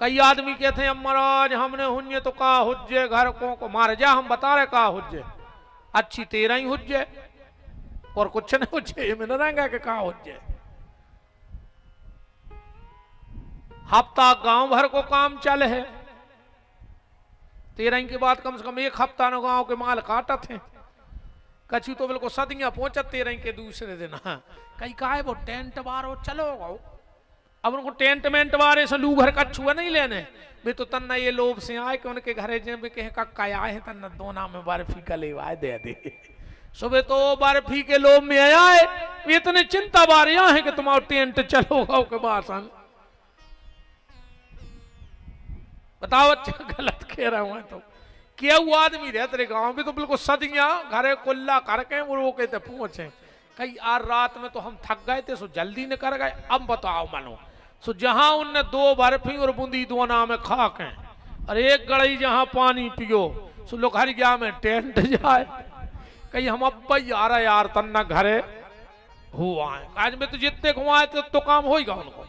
कई आदमी कहते हैं महाराज हमने हुन्य तो कहा हुज्जे घर को मार जा, हम बता रहे कहा हुज्जे, अच्छी तेरा ही हुज्जे और कुछ नहीं हुज्जे, ये मैंने रहेंगे कि कहा हुज्जे। हफ्ता गांव भर को काम चल है, 13 के बाद कम से कम एक हफ्ता न गांव के माल काटत हैं, कछु तो बिल्कुल सदियां पहुंचत 13 के दूसरे दिन। हाँ कई कहा है वो टेंट बारो चलो गो, अब उनको टेंट मेंट वारे से लू घर कछुआ नहीं लेने वे तो तन्ना ये लोभ से आए कि उनके घरे जे कहे कक्का आए हैं तन्ना दोना में बर्फी का लेवाए दे दे। सुबह तो बर्फी के लोभ में आया है, वे इतने चिंता बारे हैं कि तुम्हारा टेंट चलोगा के बासन। बताओ अच्छा गलत कह रहा हूं तो क्या वो आदमी रहते रे गांव में तो बिल्कुल सदियां घरे कुल्ला करके वो कहते पहुंचे। कई आज रात में तो हम थक गए थे सो जल्दी न कर गए। अब बताओ मानो सो जहां उनने 2 बर्फी और बूंदी दोना में खा के और 1 गड़ई जहां पानी पियो सो लोग हर गया में टेंट जाए। कहीं हम अब यार यार तन्ना घरे हुआ है आज में तो जितने घुमाए तो काम होगा उनको।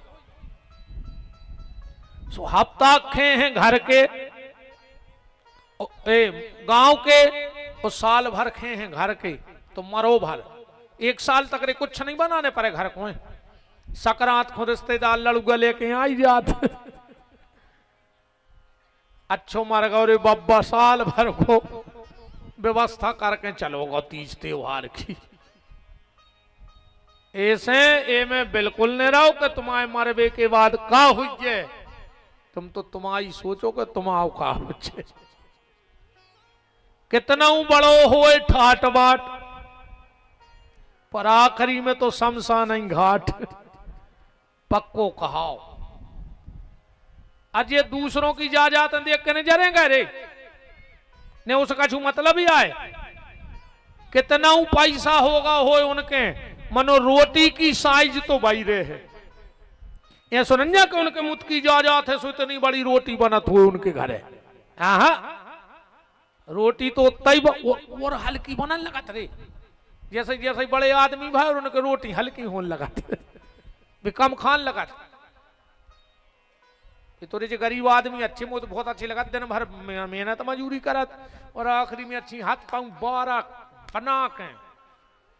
सो हफ्ता खे हैं घर के गांव के और साल भर खे हैं घर के तो मरो भर 1 साल तक रे कुछ नहीं बनाने पड़े घर को। सकरात को रिश्तेदार लड़ुआ लेके आई जाते अच्छो मर गौरे बब्बा साल भर को व्यवस्था करके चलोगा तीज त्योहार की। ऐसे ए में बिल्कुल नहीं रहो कि तुम्हारे मरबे के बाद का हुई, तुम तो तुम्हारी सोचो कि तुम्हारा का हुई। कितना बड़ो होए ठाट बाट पर आखिरी में तो शमशान नहीं घाट पक्को कहाओ। आज ये दूसरों की जायदाद देख के नहीं जरेंगे रे ने उसका छू मतलब ही आए। कितना पैसा होगा हो उनके मनो रोटी की साइज तो भाई रे है ये सुनंजा के उनके मुत की जायदाद है सो इतनी बड़ी रोटी बनत हो उनके घर है। हाँ रोटी तो तई और हल्की बनने लगा रे जैसे जैसे बड़े आदमी भाई और उनके रोटी हल्की होने लगा भी कम खान लगा। थोड़े जो गरीब आदमी अच्छे मुझे बहुत अच्छे लगा दिन भर मेहनत मजूरी करत और आखिरी में अच्छी हाथ पाँव 12 बना के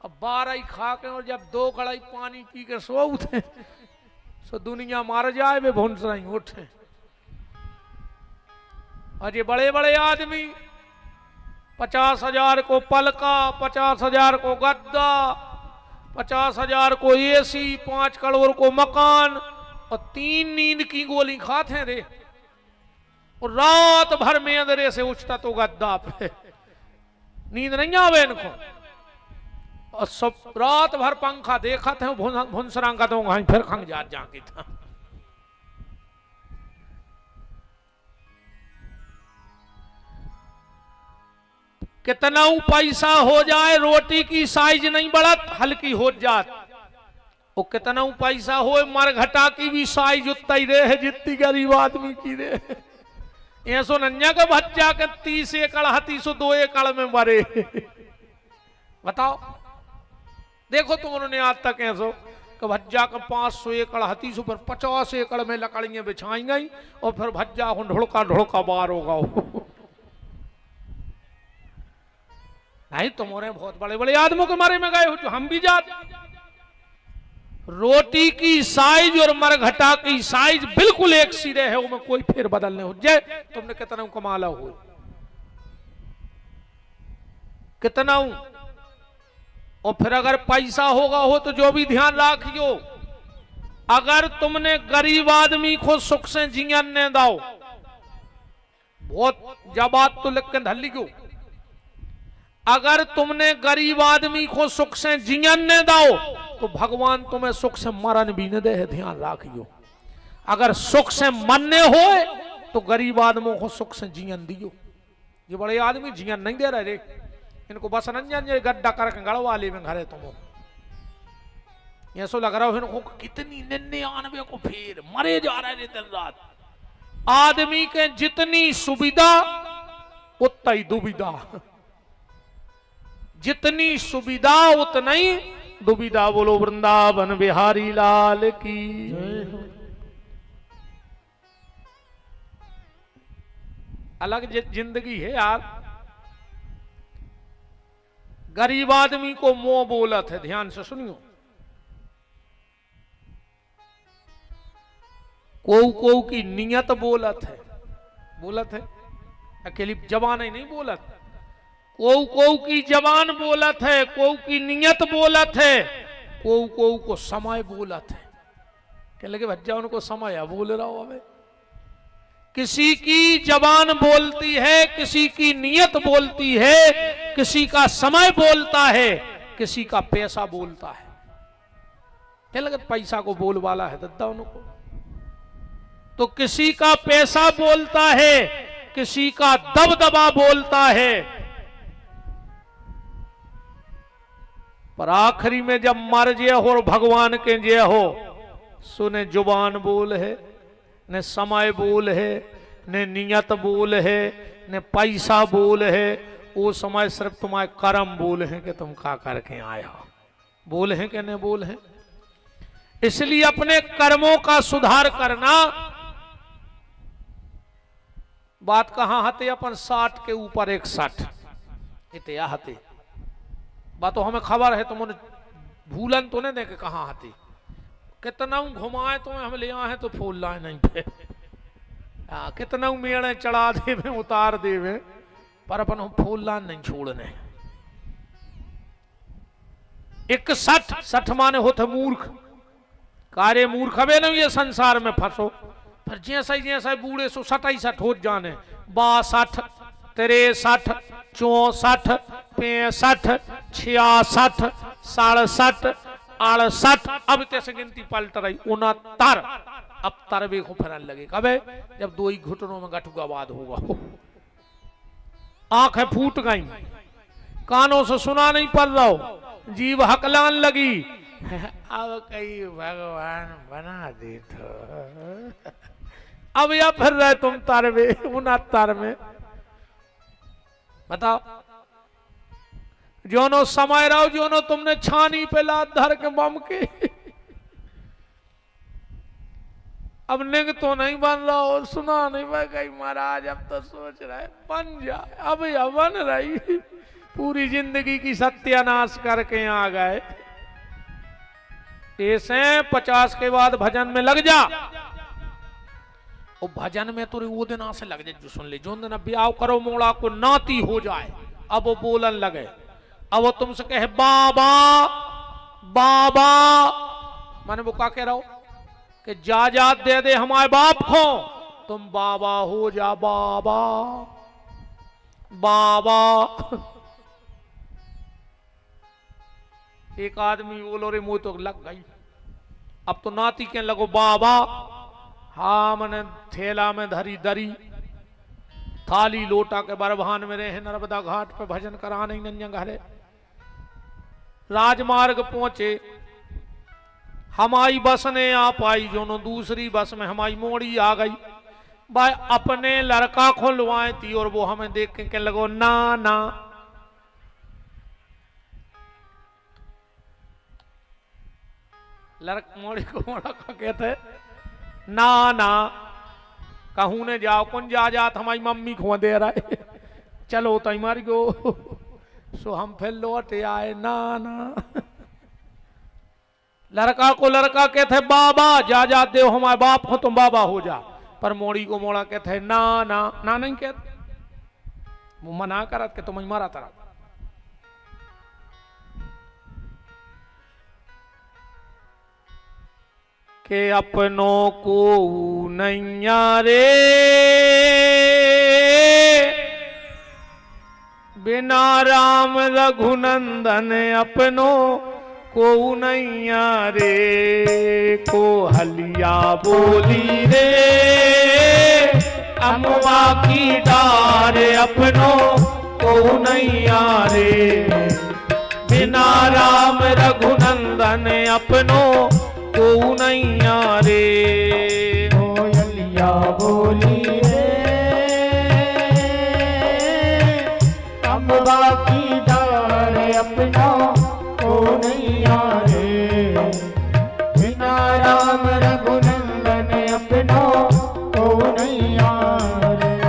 अब 12 ही खा के और जब 2 कड़ाई पानी पी के सो उठे सो दुनिया मार जाए वे भुनसरा ही उठे। और ये बड़े बड़े आदमी 50,000 को पलका, 50,000 को गद्दा, 50,000 को एसी, 5 करोड़ को मकान और 3 नींद की गोली खाते हैं रे और रात भर में अंधेरे से उठता तो गद्दा पे नींद नहीं आवे इनको और सब रात भर पंखा देखा थे भुनसरा का तो वहीं फिर खंग जाके था। कितना पैसा हो जाए रोटी की साइज नहीं बढ़त हल्की हो जात और कितना पैसा हो मरघटा की भी साइज उतना ही रहे जितनी गरीब आदमी की रहे। ऐसो नन्या का बच्चा के 30 एकड़ हती सो 2 एकड़ में मरे। बताओ देखो तुम उन्होंने आज तक ऐसो कि भज्जा का 500 एकड़ हती सो पर 50 एकड़ में लकड़ियां बिछाई गई और फिर भज्जा को ढुड़का ढुड़का बार होगा नहीं। तुम्हारे बहुत बड़े बड़े आदमियों के मारे में गए हो जो हम भी जाते। रोटी की साइज और मरघटा की साइज बिल्कुल एक सिरे है उसमें कोई फेर बदल नहीं हो जाए। तुमने कितना कमाला हो कितना और फिर अगर पैसा होगा हो तो जो भी ध्यान रखियो अगर तुमने गरीब आदमी को सुख से जीवन ने दाओ बहुत जबात तो लिख के धल्ली क्यों अगर तुमने गरीब आदमी को सुख से जीवन ने दो तो भगवान तुम्हें सुख से मरण भी न दे। ध्यान रखियो अगर सुख से मरने हो तो गरीब आदमों को सुख से जीवन दियो। ये बड़े आदमी जीवन नहीं दे रहे रे इनको बस नंजन गड्ढा करके गड़वा ले में घरे तुम ये सो लग रहा हो इनको कितनी 99 को फिर मरे जा रहे रे दिन रात। आदमी के जितनी सुविधा उतना ही दुविधा, जितनी सुविधा उतना ही दुविधा। बोलो वृंदावन बिहारी लाल की। अलग जिंदगी है यार। गरीब आदमी को मोह बोलत है, ध्यान से सुनियो। को की नियत बोलत है, बोलत है, अकेली जबान ही नहीं बोलत। को की जबान बोलत है, को की नियत बोलत है, को समय बोलत है। क्या लगे भज्जा उनको समय है बोल रहा हो। अबे किसी की जबान बोलती है, किसी की नियत बोलती है, किसी का समय बोलता है, किसी का पैसा बोलता है। क्या लगे पैसा को बोल वाला है दद्दा उनको। तो किसी का पैसा बोलता है, किसी का दबदबा बोलता है, पर आखिरी में जब मर जे हो और भगवान के जे हो, सुने जुबान बोल है, न समय बोल है, न नियत बोल है, न पैसा बोल है। वो समय सिर्फ तुम्हारे कर्म बोल है कि तुम क्या करके आए हो, बोल है कि नहीं बोल है। इसलिए अपने कर्मों का सुधार करना। बात कहां हते अपन 60 के ऊपर 61 इतिया हते। बात तो हमें खबर है, तुमने भूलन तो नहीं देखे कहां हते। कितना घुमाए तो हम ले आए तो फूल लाए नहीं पे। कितना मेड़े चढ़ा देवे उतार देवे, पर अपन हम फूल लान नहीं छोड़ने। 61 माने होते मूर्ख। कार्य मूर्ख हवे नहीं ये संसार में फंसो। पर जैसा जैसा बूढ़े सो 67 हो जाने, 62, 63, 64, 65, 66, 67, 68। अब तैसे गिनती पलट रही 69। अब तरबे को फिरन लगे कबे जब 2 ही घुटनों में गठुगाबाद होगा। आंखें फूट गई, कानों से सुना नहीं पड़ रहा, जीव हकलान लगी। अब कहीं भगवान बना दे तो। अब या फिर रहे तुम तरबे 69 में। बताओ जोनो समय रहो, जोनो तुमने छानी पे लात धर के बम के। अब निग तो नहीं बन रहा और सुना नहीं बन गई महाराज। अब तो सोच रहा है बन जाए, अब यह बन रही। पूरी जिंदगी की सत्यानाश करके आ गए। ऐसे 50 के बाद भजन में लग जा। और भजन में तो वो दिन से लग जाए जो सुन ले। जो दिन ब्याह करो मोड़ा को नाती हो जाए, अब वो बोलन लगे। अब वो तुमसे कहे बाबा बाबा, माने वो क्या कह रहा हो कि जा दे दे हमारे बाप को, तुम बाबा हो जा। बाबा बाबा। एक आदमी बोलो रे मुंह तो लग गई। अब तो नाती के लगो बाबा। हाँ मैंने थैला में धरी दरी, थाली लोटा के बरभान में रहे नर्मदा घाट पे भजन कराने नंजा घरे। राजमार्ग पहुंचे, हमारी बस ने आ पाई, जो दूसरी बस में हमारी मोड़ी आ गई। भाई अपने लड़का खुलवाए थी और वो हमें देख के लगो ना ना। लड़क मोड़ी को मोड़ा का कहते ना ना, कहूं ने जाओ कौन जा जात हमारी मम्मी को दे रहा है। चलो तो मारी गो। सो हम फिर लौट आए ना ना। लड़का को लड़का कहते बाबा, जा दे हमारे बाप को तुम बाबा हो जा। पर मोड़ी को मोड़ा कहते ना ना ना नहीं कहते। वो मना करत के तुम मारा तरह। के अपनों को नैया रे, बिना राम रघुनंदन अपनों को नैया रे। को हलिया बोली रे अम्बा की डार अपनों को नैया रे। बिना राम रघुनंदन अपनों को नैया रे। कोयलिया बोली रे अम्बा की डार अपना को नैया रे। बिना राम रघुनंदन अपना को नैया रे।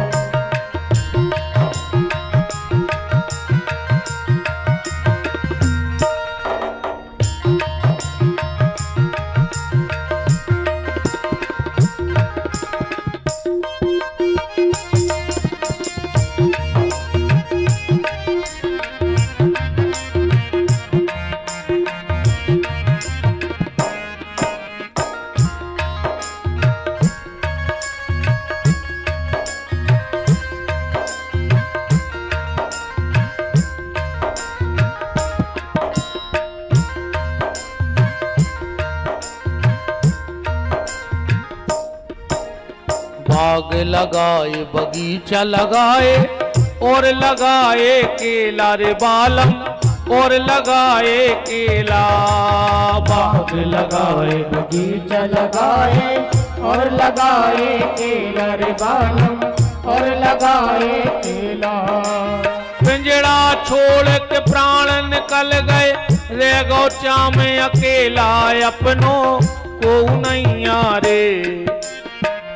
बाग लगाए बगीचा लगाए और लगाए केला रे बालम और लगाए केला। बाग लगाए बगीचा लगाए और लगाए केला रे बालम और लगाए केला। पिंजड़ा छोड़ के प्राण निकल गए रे गौचा में अकेला अपनों को नैया रे।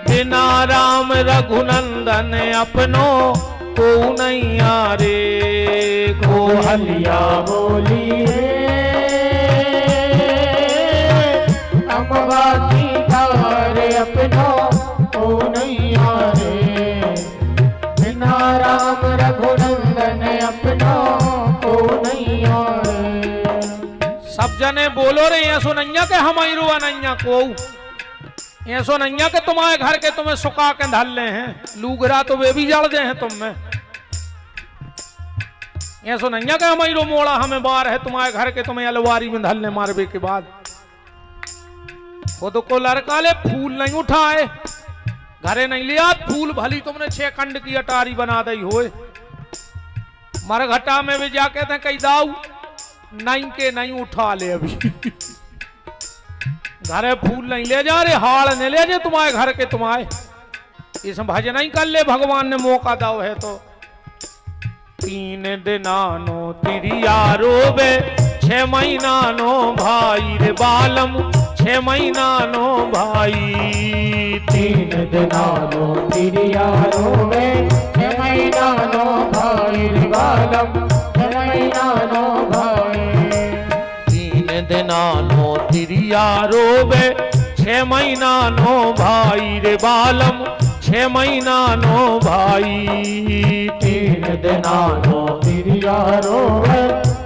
बिना राम रघुनंदन अपनों को नैया रे। कोहलिया बोली रे अम्बा की डार अपनों को नैया रे। बिना राम रघुनंदन अपनों को नैया रे। सब जने बोलो रे ये सुनैया के हमारी रुआ नैया को ये सुनैया के तुम्हारे घर के तुम्हें सुखा के धल्ले हैं लूगरा तो वे भी जड़ दे हैं तुम में। ये सुनैया के हमारी रो मोड़ा हमें बार है तुम्हारे घर के तुम्हें अलवारी में धलने मारवे के बाद। खुद को लड़का ले फूल नहीं उठाए घरे नहीं लिया फूल भली तुमने 6 खंड की अटारी बना दी होए। मरघटा में भी जाके थे कई दाऊ नहीं के नहीं उठा ले अभी घरे फूल नहीं ले जा रे हाड़ नहीं ले जा तुम्हारे घर के तुम्हारे इस भजन नहीं कर ले भगवान ने मौका दाओ है तो। 3 दिनानो तिरिया रोबे 6 महीना नो भाई रे बालम 6 महीना नो भाई। 3 दिनानो तिरिया रोबे 6 महीना नो भाई रे बालम 6 महीना नो भाई। 3 दिनानो तिरिया रोबे 6 महीना नो भाई रे बालम 6 महीना नो भाई। 3 दिनानो तिरिया रोबे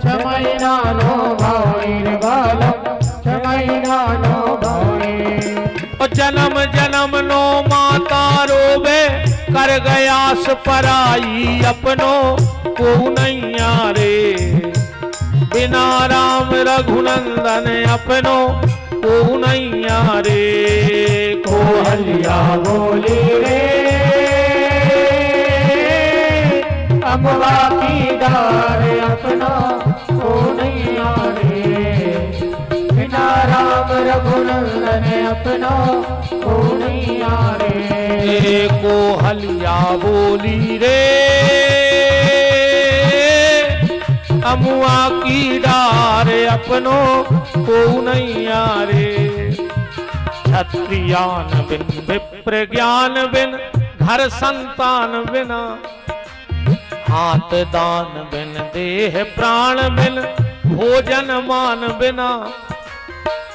6 महीना नो भाई रे बालम 6 महीना नो भाई। जन्म जन्म नो माता रोबे कर गयास पराई अपनो को नैया रे। बिना राम रघुनंदन अपनो को नैया रे। कोहलिया बोली रे अम्बा की डार अपना को नैया रे। बिना राम रघुनंदन अपना को नैया रे। कोहलिया बोली रे अमुआ की डार अपनो को नैया रे। क्षत्रियान बिन विप्र ज्ञान बिन घर संतान बिना हाथ दान बिन देह प्राण बिन भोजन मान बिना।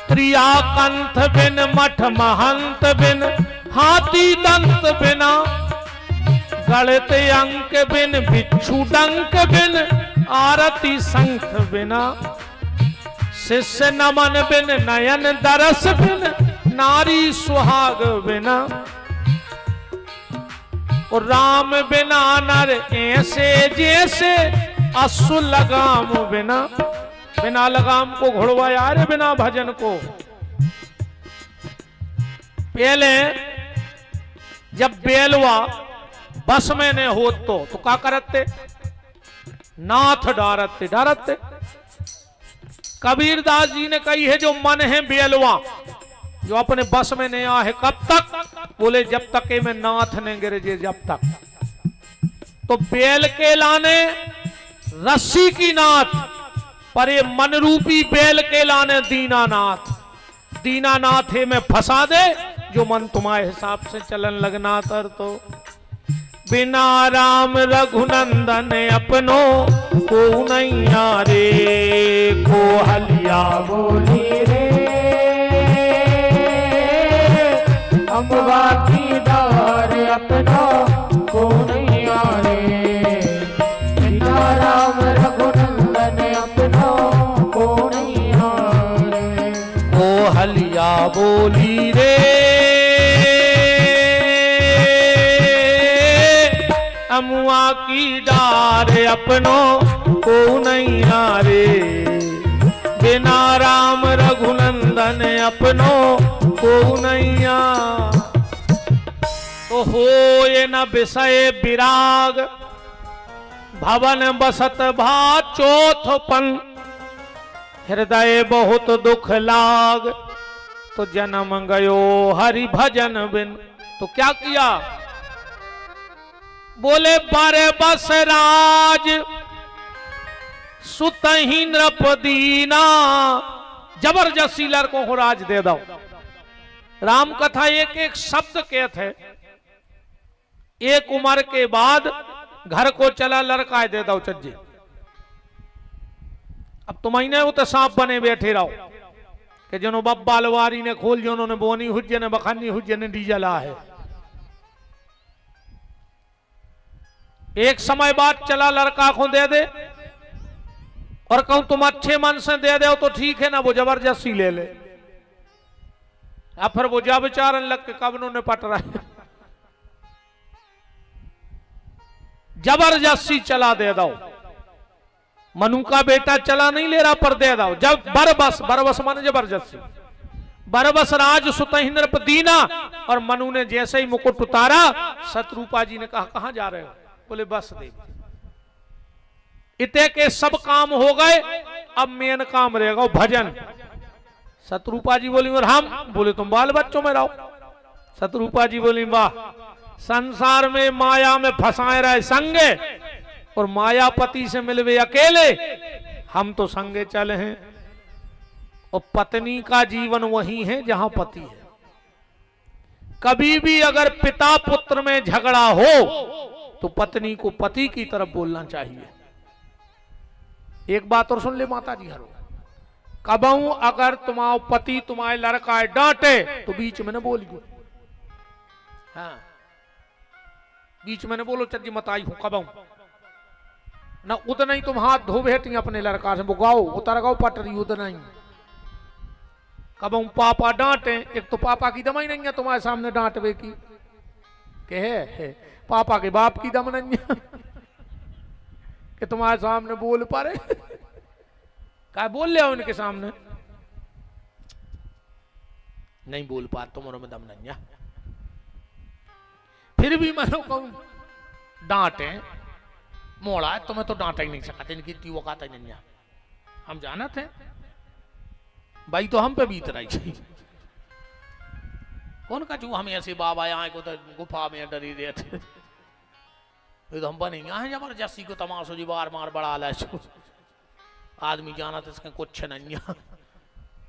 त्रिया कंठ बिन मठ महंत बिन हाथी दंत बिना। गणित अंक बिन बिच्छू डंक बिन आरती शंख बिना। शिष्य नमन बिन नयन दरस बिन नारी सुहाग बिना। और राम बिना नर ऐसे जैसे अश्व लगाम बिना। बिना लगाम को घुड़वाया रे बिना भजन को। पहले जब बेलवा बस में ने हो तो क्या करते नाथ डारते डारते। कबीरदास जी ने कही है जो मन है बेलवा जो अपने बस में नहीं आ है कब तक बोले जब तक में नाथ ने गिरजे जब तक। तो बेल के लाने रस्सी की नाथ पर ये मन रूपी बेल के लाने दीनानाथ। दीनानाथ है में फंसा दे जो मन तुम्हारे हिसाब से चलन लगना तर तो। बिना राम रघुनंदन अपनो को नैया रे। कोहलिया बोली रे अम्बा की डार अपना को नैया रे। बिना राम रघुनंदन अपना को नैया रे। कोहलिया बोली रे अमुआ की डार अपनो को नैया रे। बिना राम रघुनंदन अपनो को नैया। तो हो ये न विषय विराग, भवन बसत भा चौथपन, हृदय बहुत दुख लाग, तो जन्म गयो हरि भजन बिन। तो क्या किया? बोले बारे बस राज सुतही नृपदीना, जबरदस्ती लड़कों को राज दे दो। राम कथा एक एक शब्द कहते हैं। एक उम्र के बाद घर को चला लड़का दे दो चज्जे। अब तुम्हें वो तो सांप बने बैठे रहो कि जनो बब्बा लवारी ने खोल जो उन्होंने बोनी हुज्जे ने बखानी हुज्जे ने डीजला है। एक समय बाद चला लड़का को दे दे और कहूं तुम अच्छे मन से दे दो तो ठीक है ना, वो जबरदस्ती ले ले। अब फिर वो जा विचारन लग के कब उन्होंने पट रहा है, जबरदस्ती चला दे दो। मनु का बेटा चला नहीं ले रहा पर दे दो। जब बरबस, बरबस माने जबरदस्ती, बरबस राज सुतहि नृपदीना, और मनु ने जैसे ही मुकुट उतारा, शत्रुपा जी ने कहा कहां जा रहे हो? बोले बस दे। इतने के सब काम हो गए, अब मेन काम रहेगा भजन। शत्रुपा जी बोली और हम बोले तुम बाल बच्चों में रहो। शत्रुपा जी बोली वाह, संसार में माया में फंसाए रहे संगे और मायापति से मिलवे अकेले, हम तो संगे चले हैं। और पत्नी का जीवन वही है जहां पति है। कभी भी अगर पिता पुत्र में झगड़ा हो तो पत्नी को पति की तरफ बोलना चाहिए। एक बात और सुन ले माता जी हरो, कबहू अगर तुम्हारा पति तुम्हारे लड़का डांटे तो बीच में न बोलियो। हाँ, बीच में न बोलो चज्जी मत आई हूं कबहू न। उतना ही तुम हाथ धो बैठी अपने लड़का से, वो गाओ उतर गाओ पटरी उतना ही। कबहू पापा डांटे, एक तो पापा की दम ही नहीं है तुम्हारे सामने डांटवे की, के है पापा के बाप की दम नहीं है कि तुम्हारे सामने बोल पारे। क्या बोल ले उनके सामने? नहीं बोल पा, तुम्हारे में दम नहीं है। फिर भी मैं कहूं डांटे, मोड़ा है तुम्हें तो डांटा ही नहीं सकते, इनकी इतनी औकात ही नहीं है। हम जानते हैं भाई, तो हम पे बीत रही थी। कौन का चू हम ऐसे बाबा यहाँ को तो गुफा में डरी रहे थे, तो हम बने यहाँ जबरदस्ती को तमाशो जी बार मार बड़ा ला आदमी जाना तो इसके कुछ नहीं है।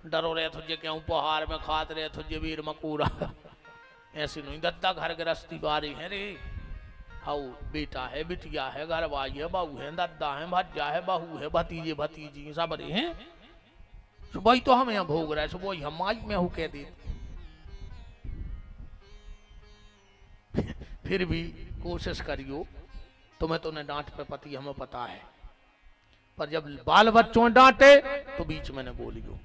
डरो रहे तुझे क्यों पहाड़ में खात रहे तुझे वीर मकूरा, ऐसी नहीं दद्दा घर गृहस्थी बारी है रे। हाउ बेटा है, बिटिया है, घर भाई है, बहू है, दद्दा है, भज्जा है, बहू है, भतीजे भतीजी सब रहे हैं। वही तो हम यहाँ भोग रहे, वही हम माई में हूँ कह दे। फिर भी कोशिश करियो, तुम्हें तो न डांट पे पति हमें पता है, पर जब बाल बच्चों डांटे तो बीच में न बोलियो।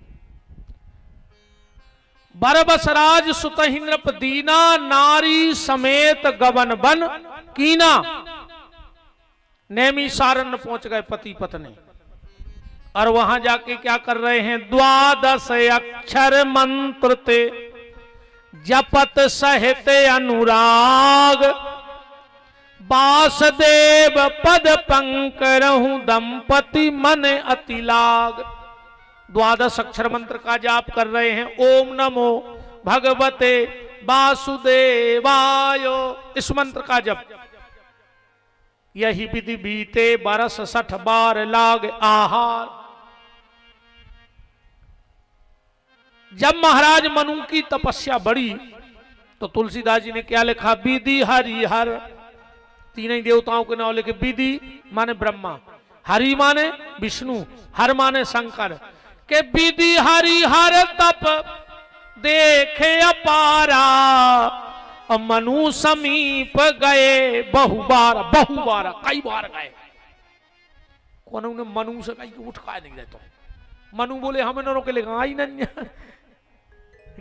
बरबस राज सुतहि नृपदीना, नारी समेत गबन बन कीना। नेमी सारन पहुंच गए पति पत्नी, और वहां जाके क्या कर रहे हैं? 12 अक्षर मंत्र ते जपत सहित अनुराग, वासुदेव पद पंकरहु दंपति मन अति लाग। 12 अक्षर मंत्र का जाप कर रहे हैं। ओम नमो भगवते वासुदेवाय, इस मंत्र का जप। यही विधि बीते बरस 60 बार लाग आहार। जब महाराज मनु की तपस्या बढ़ी तो तुलसीदास जी ने क्या लिखा? विधि हरिहर, तीन ही देवताओं के नाम लिखे। विधि माने ब्रह्मा, हरि माने विष्णु, हर माने शंकर। के विधि हरिहर तप देखे अपारा, और मनु समीप गए बहुबार, बहुबार कई बार गए। कौन ने मनु से कहीं उठ का नहीं रहता? मनु बोले हमें न रोके लेगा आई नहीं,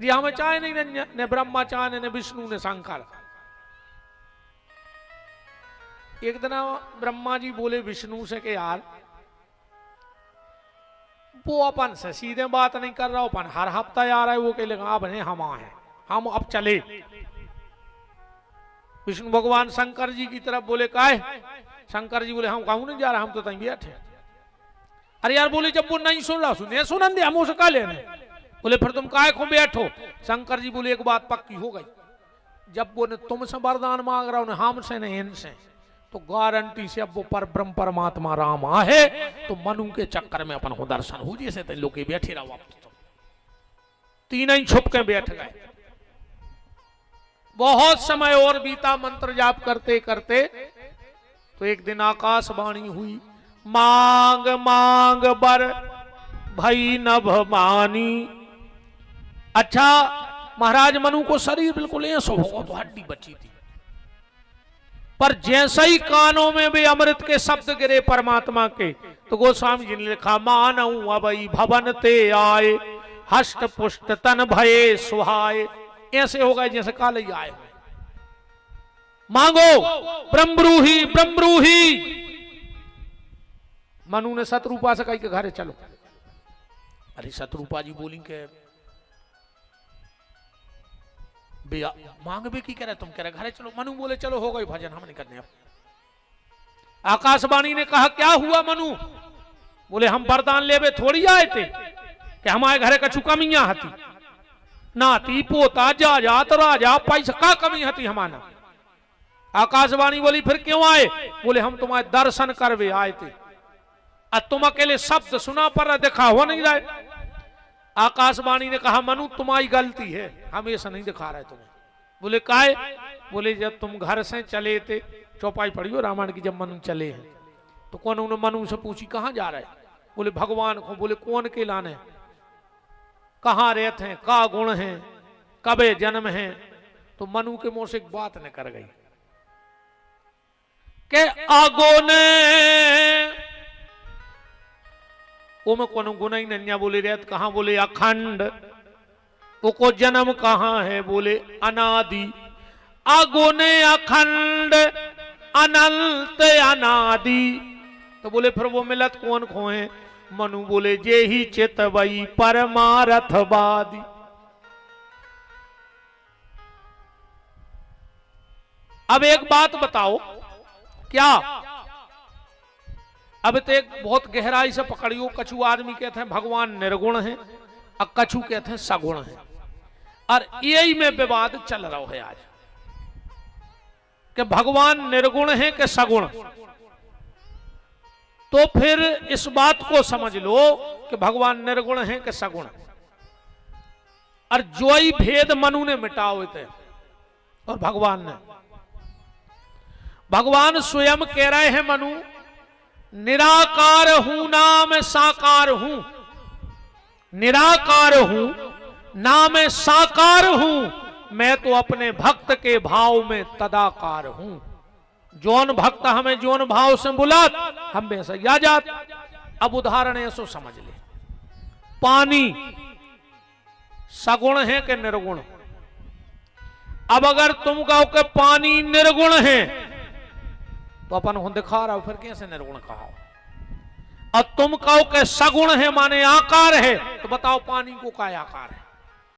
हमें चाहे नहीं ने ब्रह्मा चाहे ने विष्णु ने शंकर। एक दिन ब्रह्मा जी बोले विष्णु से कि यार वो अपन से सीधे बात नहीं कर रहा, अपन हर हफ्ता आ रहा है, वो कह लेगा अब नहीं हम आए, हम अब चले। विष्णु भगवान शंकर जी की तरफ बोले काय? शंकर जी बोले हम कहूं नहीं जा रहा, हम तो तहीं बैठे। अरे यार बोले जब वो नहीं सुन रहा, सुने सुनन दे, हम उसे का लेने। बोले फिर तुम काय को बैठो? शंकर जी बोले एक बात पक्की हो गई, जब वो ने तुमसे वरदान मांग रहा हूं हमसे नहीं इनसे, तो गारंटी से अब वो पर ब्रह्म परमात्मा राम आहे तो मनु के चक्कर में अपन को दर्शन हो जैसे तो लोग बैठे रहो। वापस तो तीन ही छुप के बैठ गए। बहुत समय और बीता मंत्र जाप करते करते, तो एक दिन आकाशवाणी हुई, मांग मांग बर भई नभ मानी। अच्छा महाराज मनु को शरीर बिल्कुल ऐसा हो, तो हड्डी बची थी, पर जैसे ही कानों में भी अमृत के शब्द गिरे परमात्मा के, तो गोस्वामी जी ने लिखा, मानऊ अबई भवन ते आए, हष्ट पुष्ट तन भये सुहाए। ऐसे हो गए जैसे काले ही आए। मांगो ब्रह्मरूही ब्रह्मरूही। मनु ने शत्रुपा से कही के घरे चलो। अरे शत्रुपा जी बोली के मांग भी की कह रहे, तुम कह रहे घरे चलो। मनु बोले चलो हो गई भजन, हम नहीं करने अब। आकाशवाणी ने कहा क्या हुआ मनु? बोले हम वरदान लेवे थोड़ी आए थे कि हमारे घरे कछु कमियां हती, नाती पोता जा जात राजा पैसा का कमी हती हमारा। आकाशवाणी बोली फिर क्यों आए? बोले हम तुम्हारे दर्शन करवे आए थे, और तुम अकेले शब्द सुना पर देखा हो नहीं रहे। आकाशवाणी ने कहा मनु तुम्हारी गलती है, हम ऐसा नहीं दिखा रहे तुम्हें। बोले काहे? बोले जब तुम घर से चले थे, चौपाई पड़ी हो रामायण की, जब मनु चले हैं तो कौन उन्होंने मनु से पूछी कहां जा रहे? बोले भगवान को। बोले कौन के लाने? कहां रहते हैं, का गुण है, कबे जन्म है? तो मनु के मुंह से एक बात न कर गई के आगो ने वो में कौन गुना ही नन्या। बोले रहत कहां? बोले अखंड। वो को जन्म कहां है? बोले अनादि। आगो ने अखंड अनंत अनादि। तो बोले फिर वो मिलत कौन खो है? मनु बोले जे ही चितवई परमारथवादी। अब एक बात बताओ, क्या अब तो एक बहुत गहराई से पकड़ियो। कछु आदमी कहते हैं भगवान निर्गुण है, और कछु कहते हैं सगुण है, और यही में विवाद चल रहा है आज कि भगवान निर्गुण है कि सगुण। तो फिर इस बात को समझ लो कि भगवान निर्गुण है कि सगुण, और जो ही भेद मनु ने मिटाए थे और भगवान ने। भगवान स्वयं कह रहे हैं मनु निराकार हूं ना मैं साकार हूं, निराकार हूं ना मैं साकार हूं, मैं तो अपने भक्त के भाव में तदाकार हूं। जौन भक्त हमें जौन भाव से बुलात हम वैसा या जात। अब उदाहरण ऐसो समझ ले, पानी सगुण है कि निर्गुण? अब अगर तुम कहो कि पानी निर्गुण है तो अपन को दिखा रहा हो, फिर कैसे निर्गुण कहा? और तुम कहो कि सगुण है माने आकार है, तो बताओ पानी को क्या आकार है?